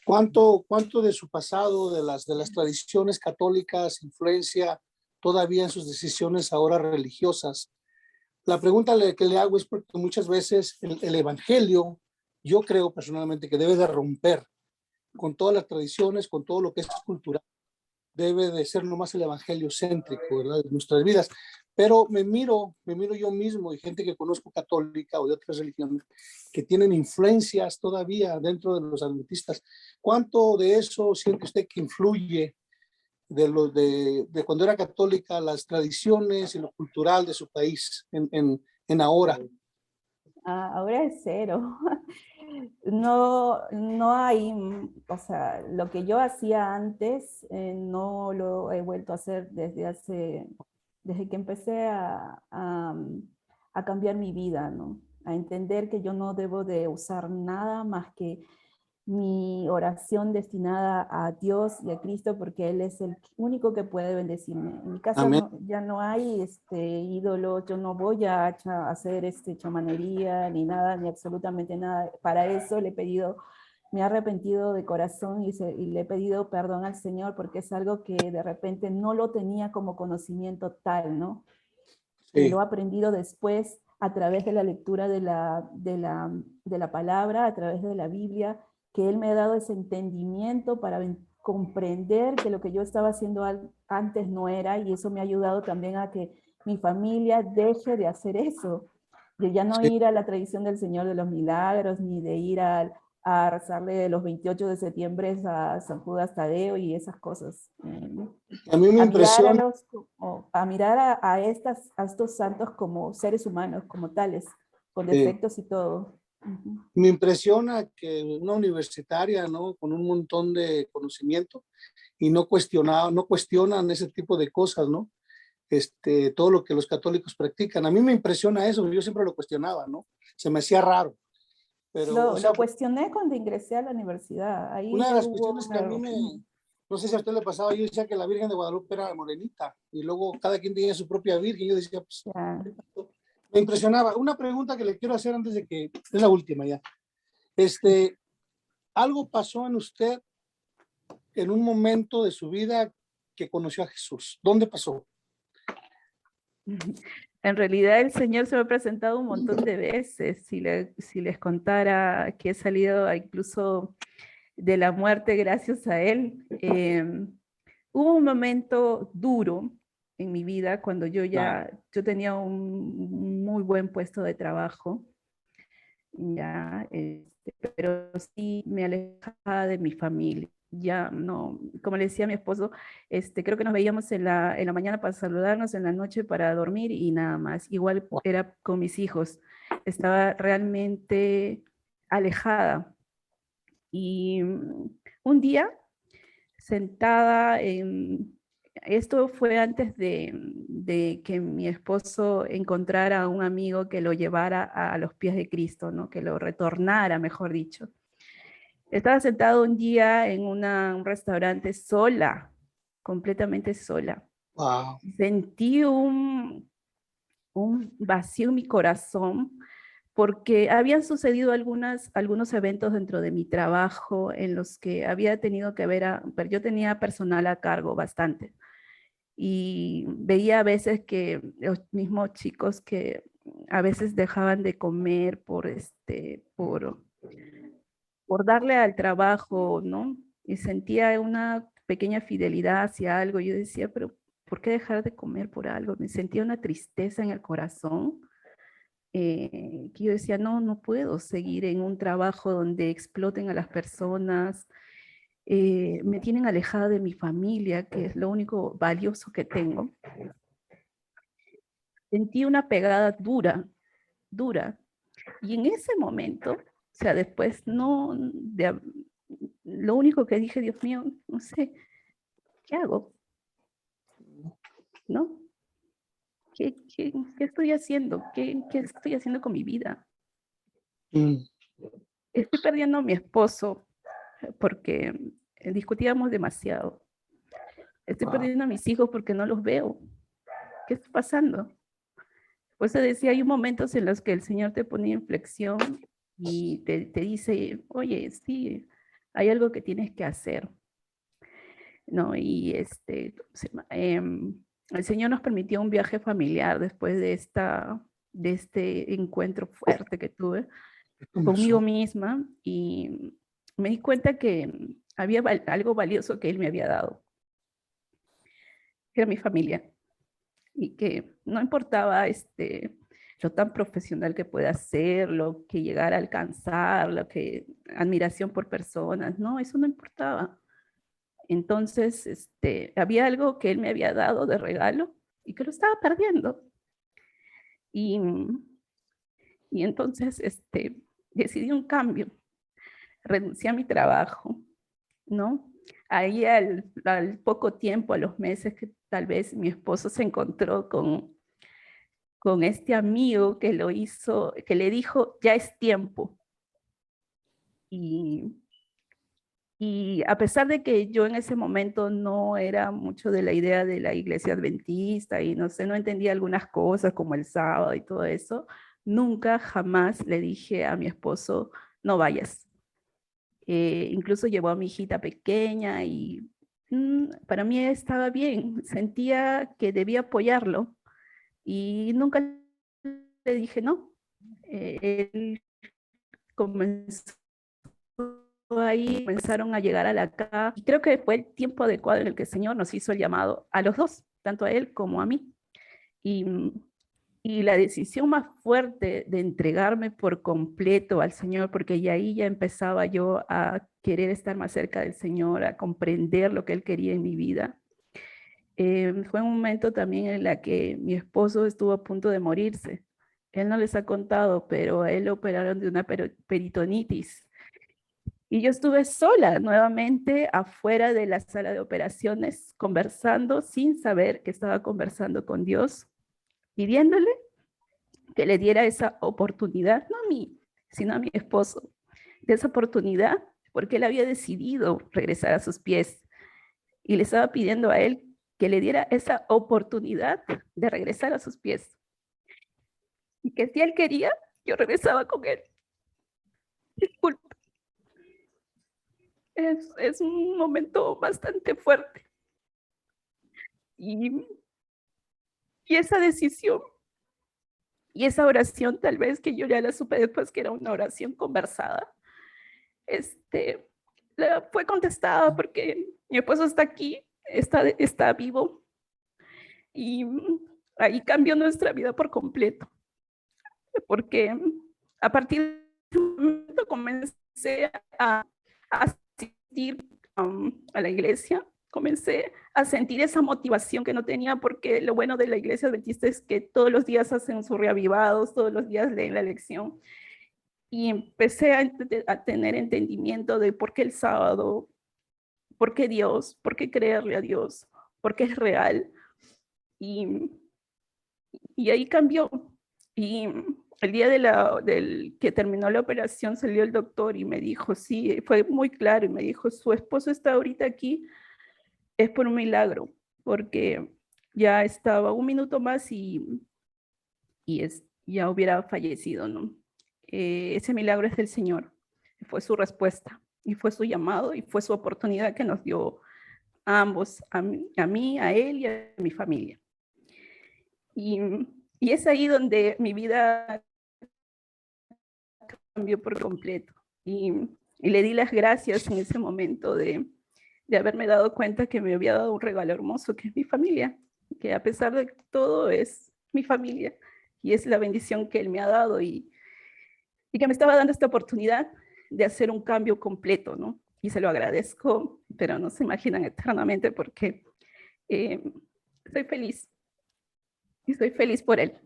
¿Cuánto de su pasado, de las tradiciones católicas, influencia todavía en sus decisiones ahora religiosas? La pregunta que le hago es porque muchas veces el evangelio, yo creo personalmente que debe de romper con todas las tradiciones, con todo lo que es cultural. Debe de ser nomás el evangelio céntrico, ¿verdad? De nuestras vidas. Pero me miro yo mismo y gente que conozco católica o de otras religiones que tienen influencias todavía dentro de los adventistas. ¿Cuánto de eso siente usted que influye de cuando era católica, las tradiciones y lo cultural de su país en ahora? Ahora es cero. No hay, o sea, lo que yo hacía antes no lo he vuelto a hacer desde que empecé a cambiar mi vida, ¿no? A entender que yo no debo de usar nada más que mi oración destinada a Dios y a Cristo, porque Él es el único que puede bendecirme. En mi casa ya no hay ídolos, yo no voy a hacer chamanería ni nada, ni absolutamente nada. Para eso me he arrepentido de corazón y le he pedido perdón al Señor, porque es algo que de repente no lo tenía como conocimiento tal, ¿no? Sí. Y lo he aprendido después a través de la lectura de la palabra, a través de la Biblia, que Él me ha dado ese entendimiento para comprender que lo que yo estaba haciendo antes no era, y eso me ha ayudado también a que mi familia deje de hacer eso, de ya no ir a la tradición del Señor de los Milagros, ni de ir a rezarle los 28 de septiembre a San Judas Tadeo y esas cosas. A mí me impresiona. A mirar a estos santos como seres humanos, como tales, con defectos y todo. Me impresiona que una universitaria, ¿no? Con un montón de conocimiento y no cuestionan ese tipo de cosas, ¿no? Todo lo que los católicos practican. A mí me impresiona eso, yo siempre lo cuestionaba, ¿no? Se me hacía raro. Pero, lo cuestioné cuando ingresé a la universidad. Ahí una de las cuestiones que a mí no sé si a usted le pasaba, yo decía que la Virgen de Guadalupe era morenita y luego cada quien tenía su propia Virgen. Yo decía, pues, me impresionaba. Una pregunta que le quiero hacer antes de que, es la última ya. algo pasó en usted en un momento de su vida que conoció a Jesús. ¿Dónde pasó? En realidad el Señor se me ha presentado un montón de veces. Si les contara que he salido incluso de la muerte gracias a Él. Hubo un momento duro en mi vida cuando yo tenía un muy buen puesto de trabajo, pero sí me alejaba de mi familia. Ya no, como le decía a mi esposo, creo que nos veíamos en la mañana para saludarnos, en la noche para dormir y nada más. Igual era con mis hijos. Estaba realmente alejada. Y un día, sentada esto fue antes de que mi esposo encontrara a un amigo que lo llevara a los pies de Cristo, ¿no? Que lo retornara, mejor dicho. Estaba sentado un día en un restaurante sola, completamente sola. Wow. Sentí un vacío en mi corazón porque habían sucedido algunos eventos dentro de mi trabajo en los que había tenido que ver, pero yo tenía personal a cargo bastante. Y veía a veces que los mismos chicos que a veces dejaban de comer por darle al trabajo, ¿no? Y sentía una pequeña fidelidad hacia algo. Yo decía, pero ¿por qué dejar de comer por algo? Me sentía una tristeza en el corazón. Que yo decía, no puedo seguir en un trabajo donde exploten a las personas, me tienen alejada de mi familia, que es lo único valioso que tengo. Sentí una pegada dura, y en ese momento, o sea, después lo único que dije, Dios mío, no sé, ¿qué hago? ¿No? ¿Qué estoy haciendo? ¿Qué estoy haciendo con mi vida? Estoy perdiendo a mi esposo porque discutíamos demasiado. Estoy perdiendo a mis hijos porque no los veo. ¿Qué está pasando? Pues te decía, hay momentos en los que el Señor te pone inflexión y te dice, oye, sí, hay algo que tienes que hacer, ¿no? Y el Señor nos permitió un viaje familiar después de este encuentro fuerte que tuve conmigo misma, y me di cuenta que había algo valioso que Él me había dado, que era mi familia, y que no importaba lo tan profesional que pueda ser, lo que llegara a alcanzar, admiración por personas, no, eso no importaba. Entonces, había algo que Él me había dado de regalo y que lo estaba perdiendo. Y entonces, decidí un cambio. Renuncié a mi trabajo, ¿no? Ahí al poco tiempo, a los meses, que tal vez mi esposo se encontró con este amigo que lo hizo, que le dijo, ya es tiempo. Y a pesar de que yo en ese momento no era mucho de la idea de la iglesia adventista y no sé, no entendía algunas cosas como el sábado y todo eso, nunca jamás le dije a mi esposo, no vayas. Incluso llevó a mi hijita pequeña y para mí estaba bien, sentía que debía apoyarlo y nunca le dije no. Él comenzó ahí, comenzaron a llegar a la casa y creo que fue el tiempo adecuado en el que el Señor nos hizo el llamado a los dos, tanto a él como a mí. Y la decisión más fuerte de entregarme por completo al Señor, porque ahí ya empezaba yo a querer estar más cerca del Señor, a comprender lo que Él quería en mi vida. Fue un momento también en el que mi esposo estuvo a punto de morirse. Él no les ha contado, pero a él le operaron de una peritonitis. Y yo estuve sola nuevamente afuera de la sala de operaciones, conversando sin saber que estaba conversando con Dios, pidiéndole que le diera esa oportunidad, no a mí, sino a mi esposo, de esa oportunidad, porque él había decidido regresar a sus pies. Y le estaba pidiendo a él que le diera esa oportunidad de regresar a sus pies. Y que si él quería, yo regresaba con él. Disculpa. es un momento bastante fuerte. Y esa decisión y esa oración, tal vez que yo ya la supe después que era una oración conversada, fue contestada porque mi esposo está aquí, está vivo, y ahí cambió nuestra vida por completo, porque a partir de un momento comencé a asistir a la iglesia, comencé a sentir esa motivación que no tenía, porque lo bueno de la iglesia adventista es que todos los días hacen sus reavivados, todos los días leen la lección, y empecé a tener entendimiento de por qué el sábado, por qué Dios, por qué creerle a Dios, por qué es real. Y ahí cambió. Y el día del que terminó la operación salió el doctor y me dijo, sí, fue muy claro, y me dijo, su esposo está ahorita aquí, es por un milagro, porque ya estaba un minuto más y ya hubiera fallecido, ¿no? Ese milagro es del Señor, fue su respuesta, y fue su llamado, y fue su oportunidad que nos dio a ambos, a mí, a él y a mi familia. Y es ahí donde mi vida cambió por completo. Y le di las gracias en ese momento de haberme dado cuenta que me había dado un regalo hermoso, que es mi familia, que a pesar de todo es mi familia, y es la bendición que Él me ha dado, y que me estaba dando esta oportunidad de hacer un cambio completo, ¿no? Y se lo agradezco, pero no se imaginan eternamente, porque soy feliz. Y estoy feliz por él.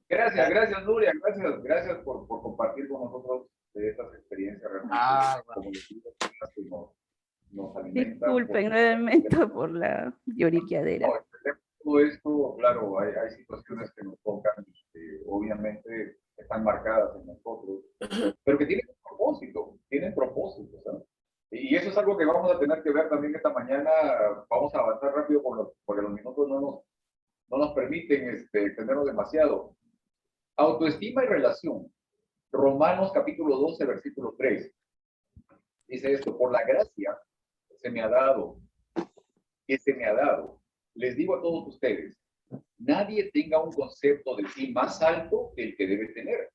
Gracias, Nuria, gracias por compartir con nosotros de estas experiencias realmente, como les digo, que nos alimentan. Disculpen nuevamente por la lloriqueadera. Todo esto, claro, hay situaciones que nos tocan, obviamente están marcadas en nosotros, pero que tienen propósito, ¿sabes? Y eso es algo que vamos a tener que ver también esta mañana. Vamos a avanzar rápido porque los minutos no nos permiten extendernos demasiado. Autoestima y relación. Romanos capítulo 12, versículo 3. Dice esto: por la gracia se me ha dado, les digo a todos ustedes, nadie tenga un concepto de sí más alto que el que debe tener,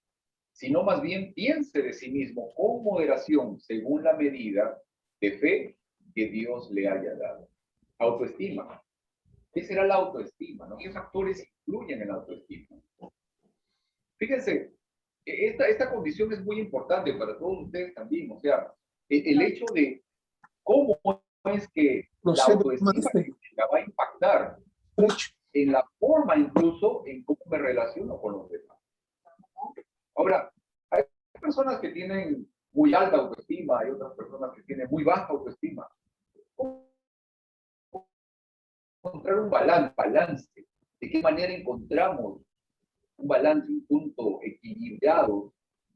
sino más bien piense de sí mismo con moderación, según la medida de fe que Dios le haya dado. Autoestima. ¿Qué será la autoestima? ¿No? ¿Qué factores influyen en la autoestima? Fíjense, esta condición es muy importante para todos ustedes también. O sea, el hecho de cómo es que la autoestima va a impactar en la forma, incluso en cómo me relaciono con los demás. Ahora, hay personas que tienen muy alta autoestima, hay otras personas que tienen muy baja autoestima. Encontrar un balance. ¿De qué manera encontramos un balance, un punto equilibrado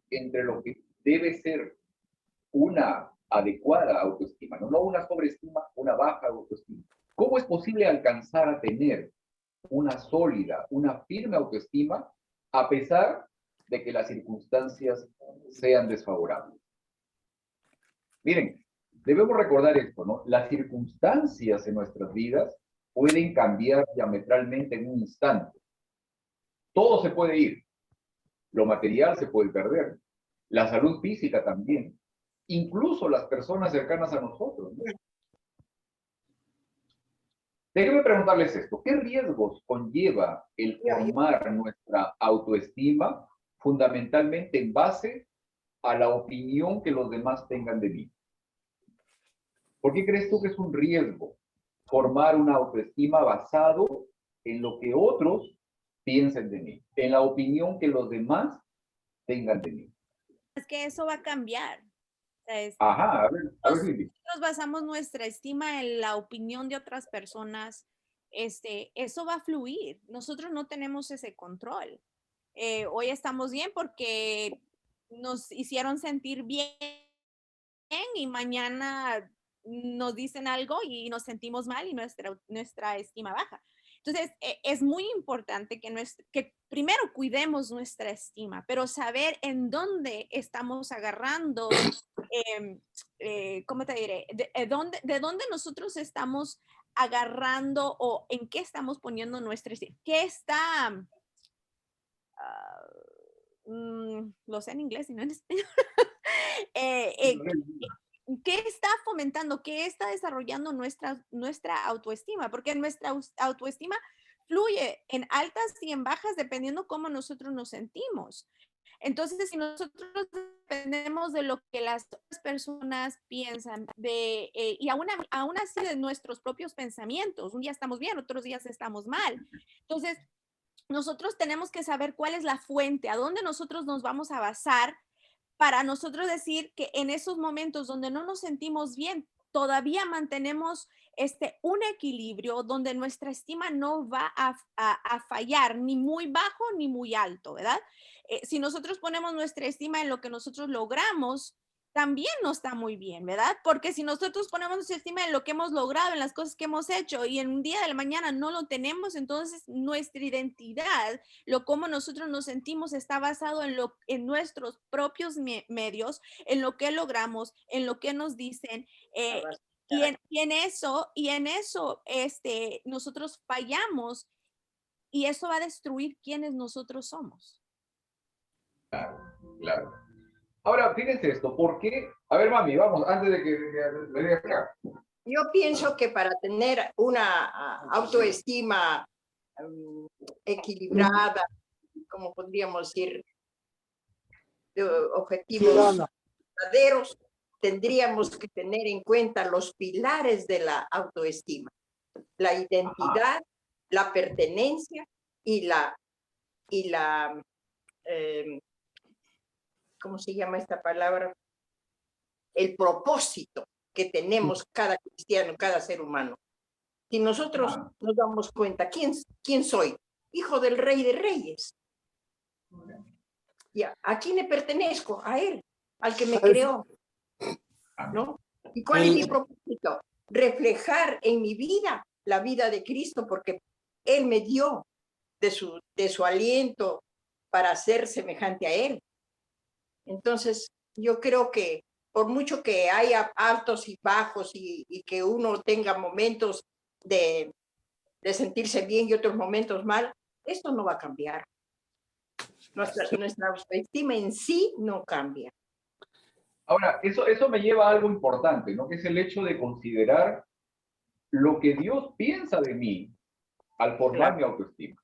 entre lo que debe ser una adecuada autoestima, no una sobreestima, una baja autoestima? ¿Cómo es posible alcanzar a tener una sólida, una firme autoestima a pesar de que las circunstancias sean desfavorables? Miren, debemos recordar esto, ¿no? Las circunstancias en nuestras vidas pueden cambiar diametralmente en un instante. Todo se puede ir. Lo material se puede perder. La salud física también. Incluso las personas cercanas a nosotros, ¿no? Déjenme preguntarles esto. ¿Qué riesgos conlleva el formar nuestra autoestima fundamentalmente en base a la opinión que los demás tengan de mí? ¿Por qué crees tú que es un riesgo formar una autoestima basado en lo que otros piensen de mí, en la opinión que los demás tengan de mí? Es que eso va a cambiar. O sea, Ajá, a ver, nosotros basamos nuestra estima en la opinión de otras personas. Eso va a fluir. Nosotros no tenemos ese control. Hoy estamos bien porque nos hicieron sentir bien y mañana nos dicen algo y nos sentimos mal y nuestra estima baja. Entonces, es muy importante que primero cuidemos nuestra estima, pero saber en dónde estamos agarrando, ¿cómo te diré? De dónde nosotros estamos agarrando o en qué estamos poniendo nuestra estima. ¿Qué está... lo sé en inglés y no en español. ¿Qué está fomentando? ¿Qué está desarrollando nuestra autoestima? Porque nuestra autoestima fluye en altas y en bajas dependiendo cómo nosotros nos sentimos. Entonces, si nosotros dependemos de lo que las otras personas piensan, y aún así de nuestros propios pensamientos, un día estamos bien, otros días estamos mal. Entonces, nosotros tenemos que saber cuál es la fuente, a dónde nosotros nos vamos a basar para nosotros decir que en esos momentos donde no nos sentimos bien, todavía mantenemos un equilibrio donde nuestra estima no va a fallar ni muy bajo ni muy alto, ¿verdad? Si nosotros ponemos nuestra estima en lo que nosotros logramos, también no está muy bien, ¿verdad? Porque si nosotros ponemos nuestra estima en lo que hemos logrado, en las cosas que hemos hecho y en un día de la mañana no lo tenemos, entonces nuestra identidad, cómo nosotros nos sentimos está basado en nuestros propios medios, en lo que logramos, en lo que nos dicen, y en eso nosotros fallamos y eso va a destruir quienes nosotros somos. Claro, claro. Ahora, fíjense esto, ¿por qué? A ver, mami, vamos, antes de que le diga acá. Yo pienso que para tener una autoestima equilibrada, como podríamos decir, de objetivos verdaderos, tendríamos que tener en cuenta los pilares de la autoestima: la identidad, la pertenencia y la ¿cómo se llama esta palabra? El propósito que tenemos cada cristiano, cada ser humano. Si nosotros nos damos cuenta, ¿quién soy? Hijo del Rey de Reyes. ¿A quién le pertenezco? A Él, al que me creó, ¿no? ¿Y cuál es mi propósito? Reflejar en mi vida la vida de Cristo, porque Él me dio de su aliento para ser semejante a Él. Entonces, yo creo que por mucho que haya altos y bajos y que uno tenga momentos de sentirse bien y otros momentos mal, esto no va a cambiar. Nuestra autoestima en sí no cambia. Ahora, eso me lleva a algo importante, ¿no? Que es el hecho de considerar lo que Dios piensa de mí al formar mi autoestima.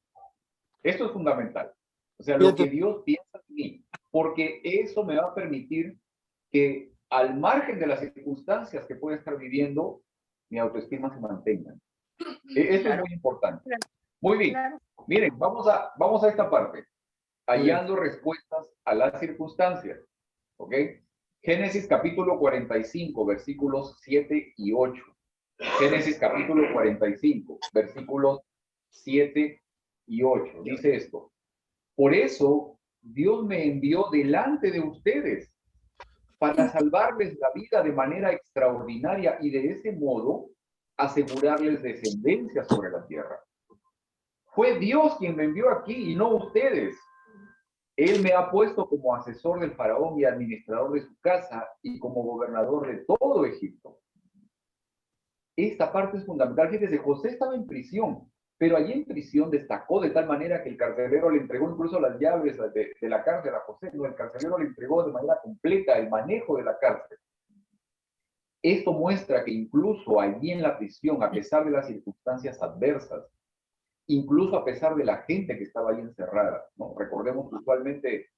Esto es fundamental. O sea, lo que Dios piensa de mí, porque eso me va a permitir que al margen de las circunstancias que pueda estar viviendo, mi autoestima se mantenga. Eso es muy importante. Muy bien. Miren, vamos a esta parte. Hallando respuestas a las circunstancias. ¿Ok? Génesis capítulo 45, versículos 7 y 8. Génesis capítulo 45, versículos 7 y 8. Dice esto: por eso Dios me envió delante de ustedes para salvarles la vida de manera extraordinaria y de ese modo asegurarles descendencia sobre la tierra. Fue Dios quien me envió aquí y no ustedes. Él me ha puesto como asesor del faraón y administrador de su casa y como gobernador de todo Egipto. Esta parte es fundamental. Fíjense, José estaba en prisión, pero allí en prisión destacó de tal manera que el carcelero le entregó incluso las llaves de la cárcel a José. No, el carcelero le entregó de manera completa el manejo de la cárcel. Esto muestra que incluso allí en la prisión, a pesar de las circunstancias adversas, incluso a pesar de la gente que estaba ahí encerrada, ¿no? Recordemos que usualmente,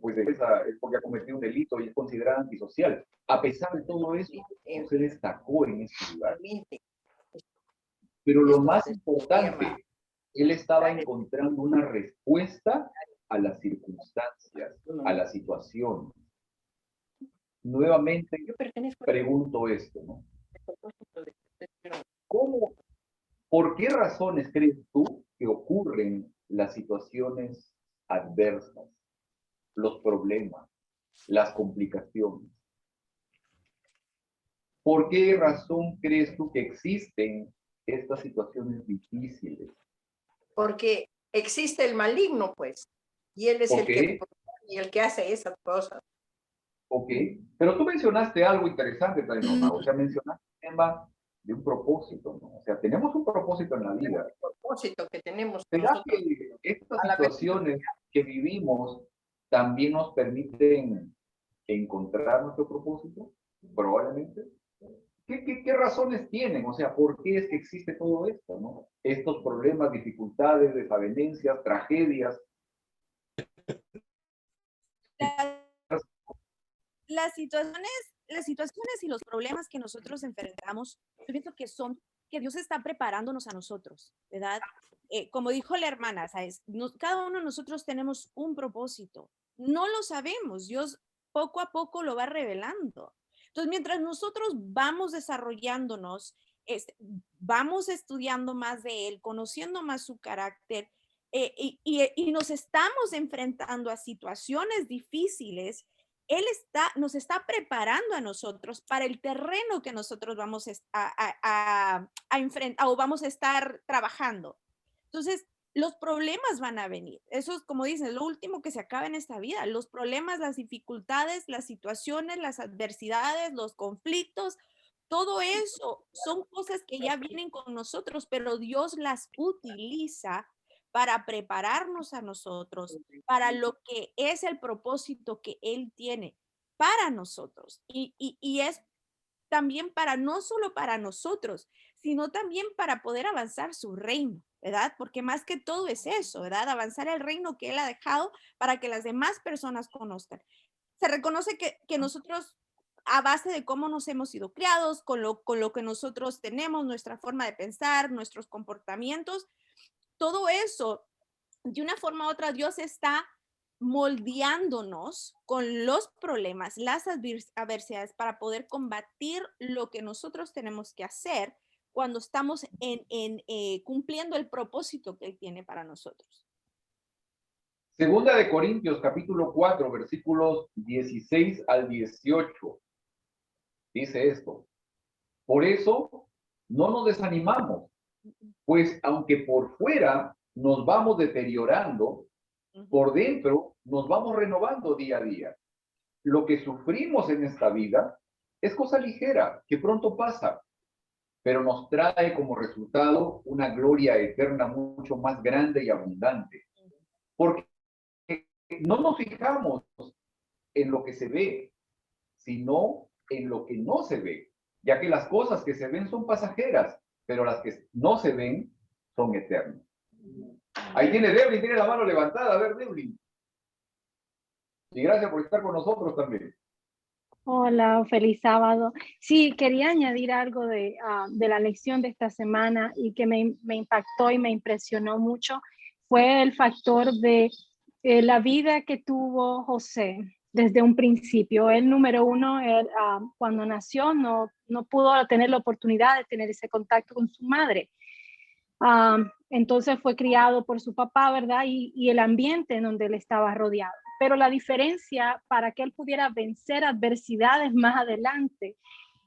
pues es porque ha cometido un delito y es considerada antisocial. A pesar de todo eso, se destacó en ese lugar. Pero lo más importante, él estaba encontrando una respuesta a las circunstancias, a la situación. Nuevamente, pregunto esto, ¿no? ¿Por qué razones crees tú que ocurren las situaciones adversas, los problemas, las complicaciones? ¿Por qué razón crees tú que existen estas situaciones difíciles? Porque existe el maligno, pues, y él es el que hace esas cosas. Ok, pero tú mencionaste algo interesante, Tainona, o sea, mencionaste el tema de un propósito, ¿no? O sea, tenemos un propósito en la vida. El propósito que tenemos ¿Será nosotros. que estas situaciones que vivimos también nos permiten encontrar nuestro propósito? Probablemente. ¿Qué razones tienen? O sea, ¿por qué es que existe todo esto, no? Estos problemas, dificultades, desavenencias, tragedias. Las situaciones y los problemas que nosotros enfrentamos, yo pienso que Dios está preparándonos a nosotros, ¿verdad? Como dijo la hermana, ¿sabes? Cada uno de nosotros tenemos un propósito. No lo sabemos, Dios poco a poco lo va revelando. Entonces, mientras nosotros vamos desarrollándonos, vamos estudiando más de Él, conociendo más su carácter, y nos estamos enfrentando a situaciones difíciles, Él nos está preparando a nosotros para el terreno que nosotros vamos a enfrentar o vamos a estar trabajando. Entonces, los problemas van a venir. Eso es, como dicen, lo último que se acaba en esta vida. Los problemas, las dificultades, las situaciones, las adversidades, los conflictos, todo eso son cosas que ya vienen con nosotros, pero Dios las utiliza para prepararnos a nosotros, para lo que es el propósito que Él tiene para nosotros. Y es también para, no solo para nosotros, sino también para poder avanzar su reino, ¿verdad? Porque más que todo es eso, ¿verdad? Avanzar el reino que Él ha dejado para que las demás personas conozcan. Se reconoce que nosotros, a base de cómo nos hemos sido criados, con lo que nosotros tenemos, nuestra forma de pensar, nuestros comportamientos, todo eso, de una forma u otra, Dios está moldeándonos con los problemas, las adversidades para poder combatir lo que nosotros tenemos que hacer cuando estamos cumpliendo el propósito que Él tiene para nosotros. Segunda de Corintios, capítulo 4, versículos 16 al 18. Dice esto: por eso no nos desanimamos, pues aunque por fuera nos vamos deteriorando, por dentro nos vamos renovando día a día. Lo que sufrimos en esta vida es cosa ligera, que pronto pasa, pero nos trae como resultado una gloria eterna mucho más grande y abundante. Porque no nos fijamos en lo que se ve, sino en lo que no se ve, ya que las cosas que se ven son pasajeras, pero las que no se ven son eternas. Ahí tiene Devlin, tiene la mano levantada. A ver, Devlin. Y gracias por estar con nosotros también. Hola, feliz sábado. Sí, quería añadir algo de la lección de esta semana y que me impactó y me impresionó mucho. Fue el factor de la vida que tuvo José desde un principio. Él, número uno, cuando nació no pudo tener la oportunidad de tener ese contacto con su madre. Entonces fue criado por su papá, ¿verdad? Y el ambiente en donde él estaba rodeado. Pero la diferencia para que él pudiera vencer adversidades más adelante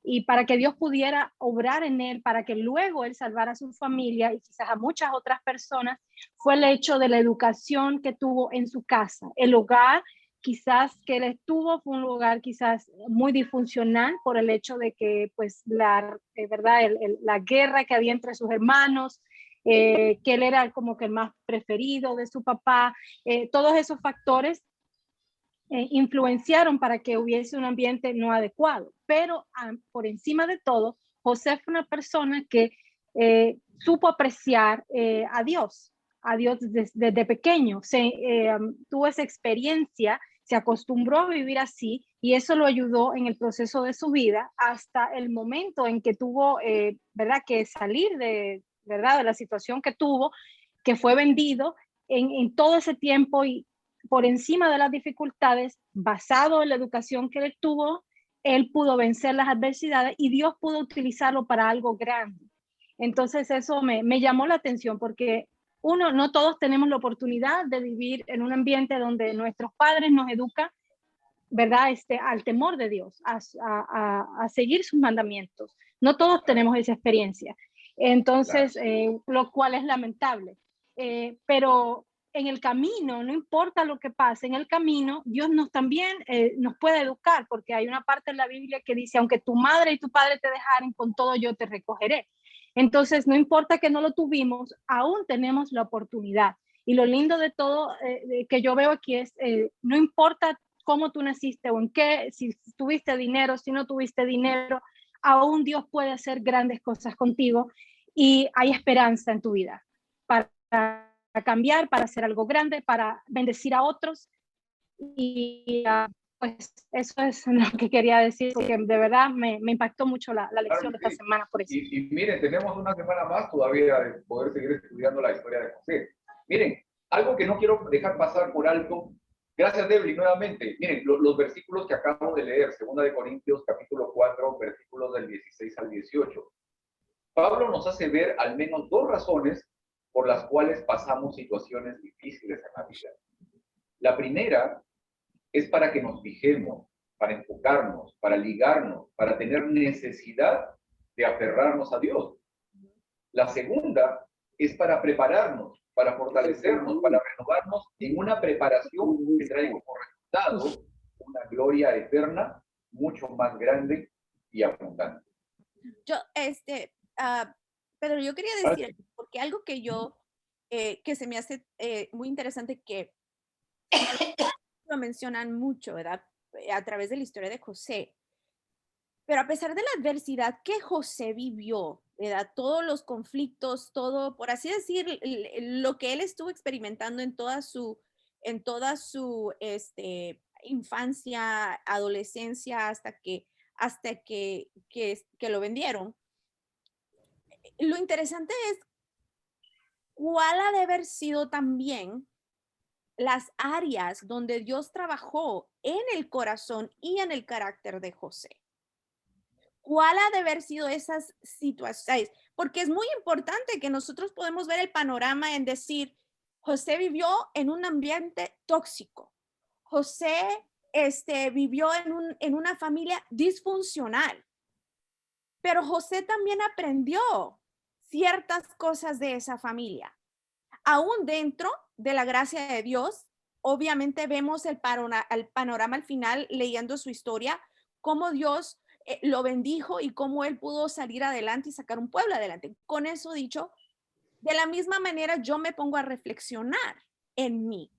y para que Dios pudiera obrar en él, para que luego él salvara a su familia y quizás a muchas otras personas, fue el hecho de la educación que tuvo en su casa. El hogar quizás que él estuvo fue un lugar quizás muy disfuncional por el hecho de que pues la guerra que había entre sus hermanos, que él era como que el más preferido de su papá, todos esos factores influenciaron para que hubiese un ambiente no adecuado. Pero por encima de todo, José fue una persona que supo apreciar a Dios desde pequeño. Tuvo esa experiencia, se acostumbró a vivir así y eso lo ayudó en el proceso de su vida hasta el momento en que tuvo, ¿verdad?, que salir de la situación que tuvo, que fue vendido en todo ese tiempo y por encima de las dificultades, basado en la educación que él tuvo, él pudo vencer las adversidades y Dios pudo utilizarlo para algo grande. Entonces eso me llamó la atención porque no todos tenemos la oportunidad de vivir en un ambiente donde nuestros padres nos educan, ¿verdad? Al temor de Dios, a seguir sus mandamientos. No todos tenemos esa experiencia. Entonces, lo cual es lamentable. Pero en el camino, no importa lo que pase, en el camino Dios también nos puede educar, porque hay una parte en la Biblia que dice, aunque tu madre y tu padre te dejaren, con todo yo te recogeré. Entonces, no importa que no lo tuvimos, aún tenemos la oportunidad. Y lo lindo de todo que yo veo aquí es, no importa cómo tú naciste o en qué, si tuviste dinero, si no tuviste dinero, aún Dios puede hacer grandes cosas contigo y hay esperanza en tu vida para cambiar, para hacer algo grande, para bendecir a otros. Y pues eso es lo que quería decir, que de verdad me impactó mucho la lección de esta semana por eso. Y miren, tenemos una semana más todavía de poder seguir estudiando la historia de José. Miren, algo que no quiero dejar pasar por alto. Gracias, Debbie, nuevamente. Miren, los versículos que acabo de leer, 2 de Corintios, capítulo 4, versículos del 16 al 18. Pablo nos hace ver al menos 2 razones por las cuales pasamos situaciones difíciles en la vida. La primera es para que nos fijemos, para enfocarnos, para ligarnos, para tener necesidad de aferrarnos a Dios. La segunda es para prepararnos, para fortalecernos, para renovarnos en una preparación que trae como resultado una gloria eterna mucho más grande y abundante. Pedro, yo quería decir, porque algo que que se me hace muy interesante, que lo mencionan mucho, ¿verdad? A través de la historia de José. Pero a pesar de la adversidad que José vivió, ¿verdad? Todos los conflictos, todo, por así decir, lo que él estuvo experimentando en toda su infancia, adolescencia, hasta que lo vendieron. Lo interesante es cuál ha de haber sido también las áreas donde Dios trabajó en el corazón y en el carácter de José. ¿Cuál ha de haber sido esas situaciones? Porque es muy importante que nosotros podemos ver el panorama en decir, José vivió en un ambiente tóxico. José vivió en una familia disfuncional. Pero José también aprendió ciertas cosas de esa familia. Aún dentro de la gracia de Dios, obviamente vemos el panorama al final, leyendo su historia, cómo Dios lo bendijo y cómo él pudo salir adelante y sacar un pueblo adelante. Con eso dicho, de la misma manera yo me pongo a reflexionar en mí,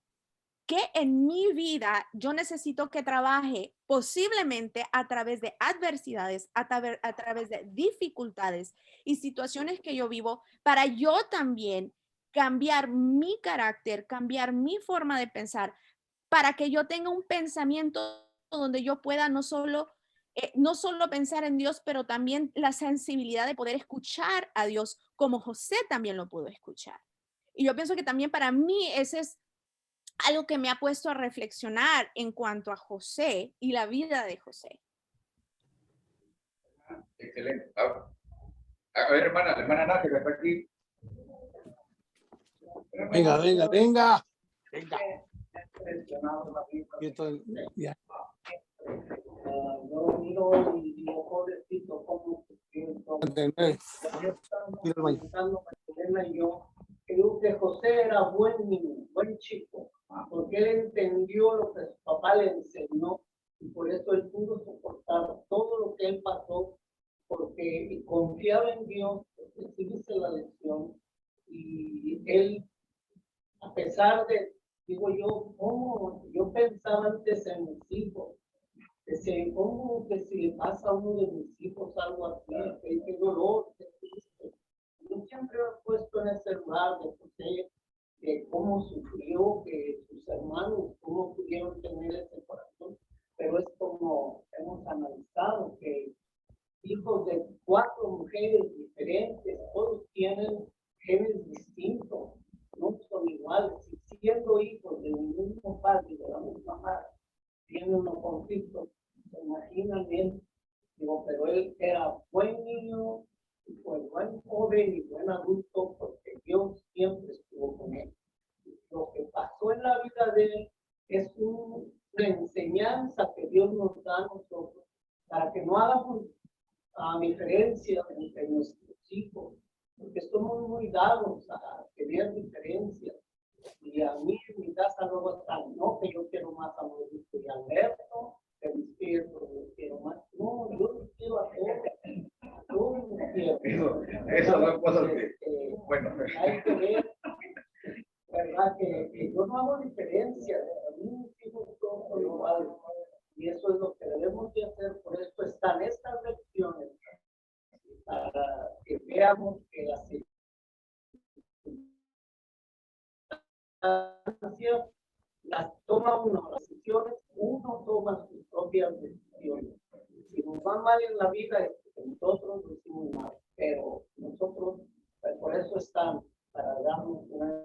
que en mi vida yo necesito que trabaje posiblemente a través de adversidades, a través de dificultades y situaciones que yo vivo, para yo también cambiar mi carácter, cambiar mi forma de pensar, para que yo tenga un pensamiento donde yo pueda no solo pensar en Dios, pero también la sensibilidad de poder escuchar a Dios como José también lo pudo escuchar. Y yo pienso que también para mí ese es algo que me ha puesto a reflexionar en cuanto a José y la vida de José. Excelente. A ver, hermana Nájera, que está aquí. Venga. Ya. Creo que José era buen niño, buen chico, porque él entendió lo que su papá le enseñó y por eso él pudo soportar todo lo que él pasó, porque confiaba en Dios, porque sí dice la lección, y él, a pesar de, digo yo, ¿cómo? Yo pensaba antes en mis hijos, decía, ¿cómo que si le pasa a uno de mis hijos algo así? Qué dolor, qué triste. Yo siempre me he puesto en ese lugar de José, de cómo sufrió, que sus hermanos, cómo pudieron tener ese corazón. Pero es como hemos analizado, que hijos de 4 mujeres diferentes, todos tienen genes distintos, no son iguales. Y siendo hijos del mismo padre y de la misma madre, tienen unos conflictos, se imaginan bien. Digo, pero él era buen niño, y fue buen joven y buen adulto, porque Dios siempre estuvo con él. Lo que pasó en la vida de él es una enseñanza que Dios nos da a nosotros, para que no hagamos diferencia entre nuestros hijos, porque somos muy dados a querer diferencias. Y a mí en mi casa luego están, no, que yo quiero más a Mauricio y a Alberto, que mis hijos yo quiero más. No, yo no quiero a todos. Yo no quiero. Eso son cosas que, bueno. Hay que ver, ¿verdad? Que yo no hago diferencia. A mí mis hijos todos son iguales. Y eso es lo que debemos de hacer. Por eso están estas lecciones, para que veamos que las las toma uno, las decisiones, uno toma sus propias decisiones. Si nos va mal en la vida, es que nosotros lo hicimos mal, pero nosotros, por eso están, para darnos una...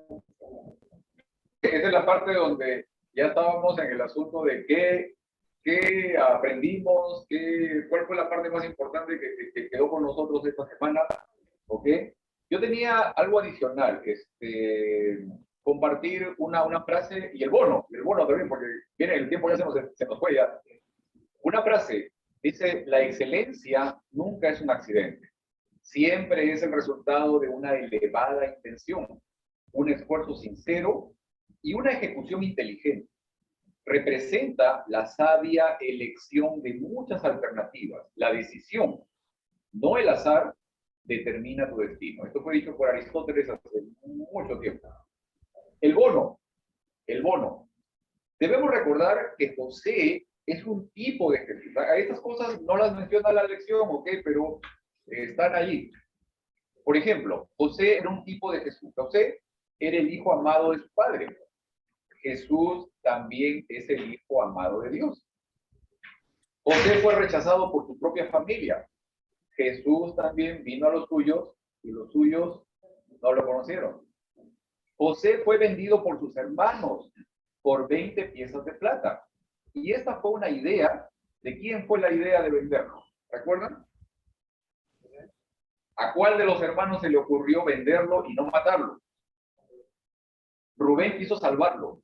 Esa es la parte donde ya estábamos en el asunto de qué aprendimos, cuál fue la parte más importante que quedó con nosotros esta semana, ¿ok? Yo tenía algo adicional, compartir una frase y el bono también, porque viene el tiempo ya se nos fue ya. Una frase dice: la excelencia nunca es un accidente, siempre es el resultado de una elevada intención, un esfuerzo sincero y una ejecución inteligente. Representa la sabia elección de muchas alternativas. La decisión, no el azar, determina tu destino. Esto fue dicho por Aristóteles hace mucho tiempo. El bono. Debemos recordar que José es un tipo de Jesús. Estas cosas no las menciona la lección, ¿ok? Pero están allí. Por ejemplo, José era un tipo de Jesús. José era el hijo amado de su padre. Jesús también es el hijo amado de Dios. José fue rechazado por su propia familia. Jesús también vino a los suyos y los suyos no lo conocieron. José fue vendido por sus hermanos por 20 piezas de plata. Y esta fue una idea. ¿De quién fue la idea de venderlo? ¿Recuerdan? ¿A cuál de los hermanos se le ocurrió venderlo y no matarlo? Rubén quiso salvarlo.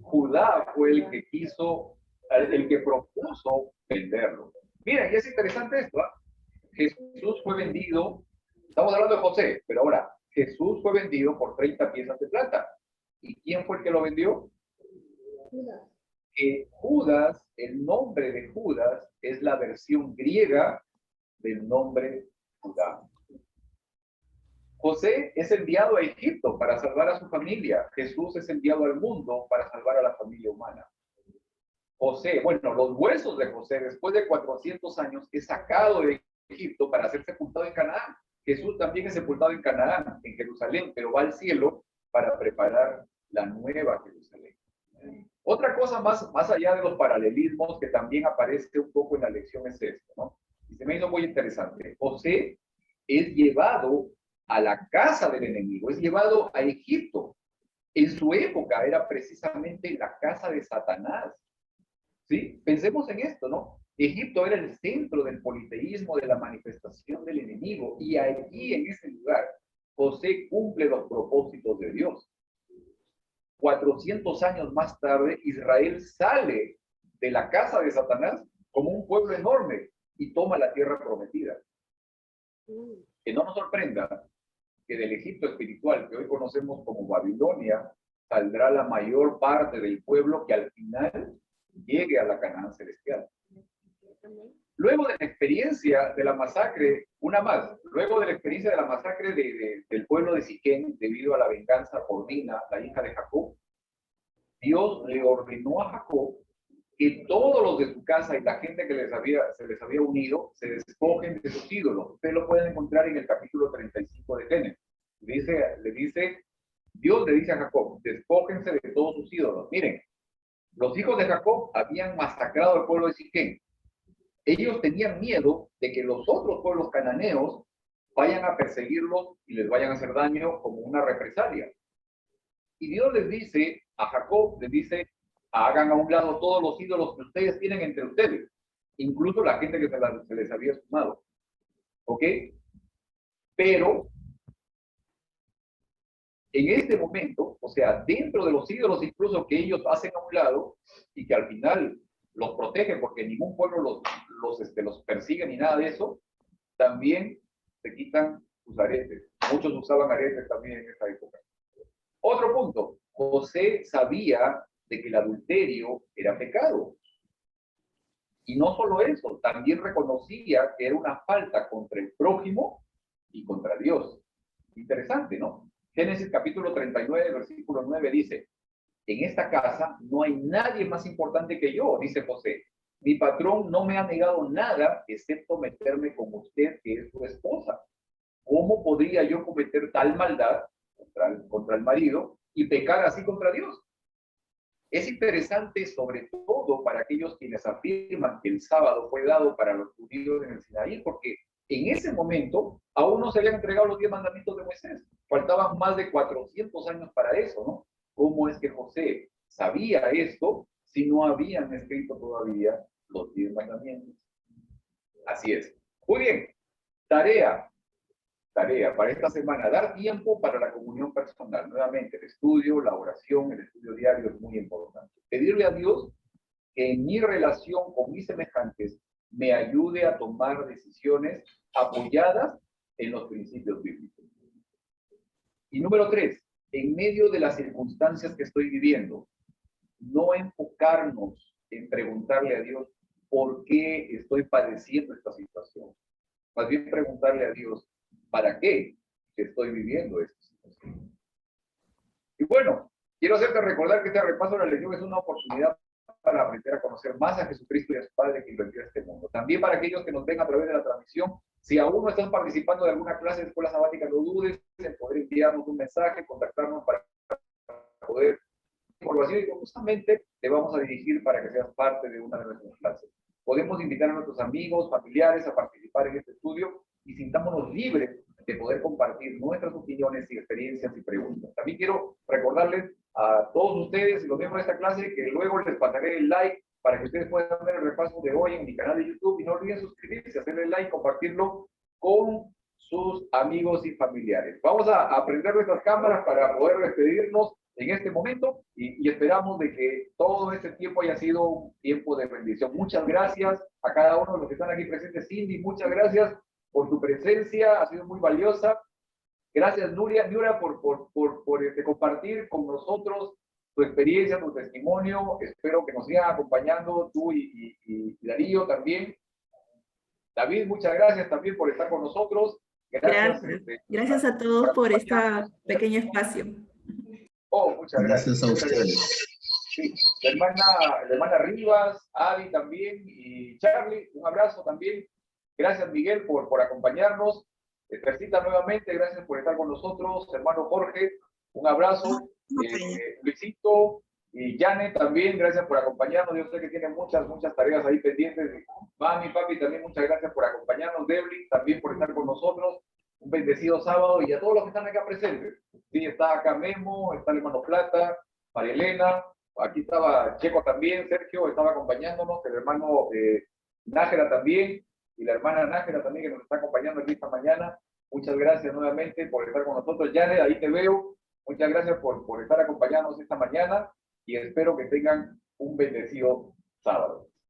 Judá fue el que propuso venderlo. Miren, y es interesante esto, ¿eh? Jesús fue vendido, estamos hablando de José, pero ahora, Jesús fue vendido por 30 piezas de plata. ¿Y quién fue el que lo vendió? Judas, el nombre de Judas es la versión griega del nombre Judá. José es enviado a Egipto para salvar a su familia. Jesús es enviado al mundo para salvar a la familia humana. José, bueno, los huesos de José, después de 400 años, es sacado de Egipto para ser sepultado en Canaán. Jesús también es sepultado en Canaán, en Jerusalén, pero va al cielo para preparar la nueva Jerusalén. Otra cosa más allá de los paralelismos que también aparece un poco en la lección es esto, ¿no? Y se me hizo muy interesante. José es llevado a la casa del enemigo, es llevado a Egipto. En su época era precisamente la casa de Satanás. ¿Sí? Pensemos en esto, ¿no? Egipto era el centro del politeísmo, de la manifestación del enemigo, y allí, en ese lugar, José cumple los propósitos de Dios. 400 años más tarde, Israel sale de la casa de Satanás como un pueblo enorme y toma la tierra prometida. Que no nos sorprenda que del Egipto espiritual que hoy conocemos como Babilonia saldrá la mayor parte del pueblo que al final llegue a la Canaán celestial. Luego de la experiencia de la masacre, luego de la experiencia de la masacre del pueblo de Siquén, debido a la venganza por Dina, la hija de Jacob, Dios le ordenó a Jacob que todos los de su casa y la gente que se les había unido se despojen de sus ídolos. Ustedes lo pueden encontrar en el capítulo 35 de Génesis. Dios le dice a Jacob: despójense de todos sus ídolos. Miren, los hijos de Jacob habían masacrado al pueblo de Siquén. Ellos tenían miedo de que los otros pueblos cananeos vayan a perseguirlos y les vayan a hacer daño como una represalia. Y Dios les dice a Jacob, les dice: hagan a un lado todos los ídolos que ustedes tienen entre ustedes, incluso la gente que se les había sumado. ¿Ok? Pero en este momento, o sea, dentro de los ídolos incluso que ellos hacen a un lado y que al final los protegen porque ningún pueblo los persigue ni nada de eso, también se quitan sus aretes. Muchos usaban aretes también en esa época. Otro punto, José sabía de que el adulterio era pecado. Y no solo eso, también reconocía que era una falta contra el prójimo y contra Dios. Interesante, ¿no? Génesis capítulo 39, versículo 9 dice, en esta casa no hay nadie más importante que yo, dice José. Mi patrón no me ha negado nada excepto meterme con usted, que es su esposa. ¿Cómo podría yo cometer tal maldad contra el marido y pecar así contra Dios? Es interesante, sobre todo para aquellos quienes afirman que el sábado fue dado para los judíos en el Sinaí, porque en ese momento aún no se habían entregado los 10 mandamientos de Moisés. Faltaban más de 400 años para eso, ¿no? ¿Cómo es que José sabía esto si no habían escrito todavía los 10 mandamientos? Así es. Muy bien. Tarea para esta semana, dar tiempo para la comunión personal. Nuevamente, el estudio, la oración, el estudio diario es muy importante. Pedirle a Dios que en mi relación con mis semejantes me ayude a tomar decisiones apoyadas en los principios bíblicos. Y número 3, en medio de las circunstancias que estoy viviendo, no enfocarnos en preguntarle a Dios por qué estoy padeciendo esta situación. Más bien preguntarle a Dios, ¿para qué estoy viviendo esta situación? Y bueno, quiero hacerte recordar que este repaso de la lección es una oportunidad para aprender a conocer más a Jesucristo y a su Padre que lo envió a este mundo. También para aquellos que nos ven a través de la transmisión, si aún no están participando de alguna clase de escuela sabática, no dudes en poder enviarnos un mensaje, contactarnos para poder información y justamente te vamos a dirigir para que seas parte de una de nuestras clases. Podemos invitar a nuestros amigos, familiares a participar en este estudio y sintámonos libres de poder compartir nuestras opiniones y experiencias y preguntas. También quiero recordarles a todos ustedes y los miembros de esta clase que luego les pasaré el like para que ustedes puedan ver el repaso de hoy en mi canal de YouTube y no olviden suscribirse, hacerle like, compartirlo con sus amigos y familiares. Vamos a prender nuestras cámaras para poder despedirnos en este momento y esperamos de que todo este tiempo haya sido un tiempo de bendición. Muchas gracias a cada uno de los que están aquí presentes. Cindy, muchas gracias por tu presencia, ha sido muy valiosa. Gracias, Nuria, por compartir con nosotros tu experiencia, tu testimonio. Espero que nos sigan acompañando tú y Darío también. David, muchas gracias también por estar con nosotros. Gracias. Gracias a todos por este pequeño espacio. Oh, muchas gracias. Gracias a ustedes. Sí, la hermana Rivas, Adi también y Charlie, un abrazo también. Gracias, Miguel, por acompañarnos. Estercita, nuevamente, gracias por estar con nosotros. Hermano Jorge, un abrazo. Luisito y Janet también, gracias por acompañarnos. Yo sé que tienen muchas tareas ahí pendientes. Mami, papi, también muchas gracias por acompañarnos. Debly, también por estar con nosotros. Un bendecido sábado y a todos los que están acá presentes. Sí, está acá Memo, está el hermano Plata, María Elena, aquí estaba Checo también, Sergio estaba acompañándonos, el hermano Nájera también, y la hermana Nájera también que nos está acompañando aquí esta mañana. Muchas gracias nuevamente por estar con nosotros. Janet, ahí te veo. Muchas gracias por estar acompañándonos esta mañana y espero que tengan un bendecido sábado.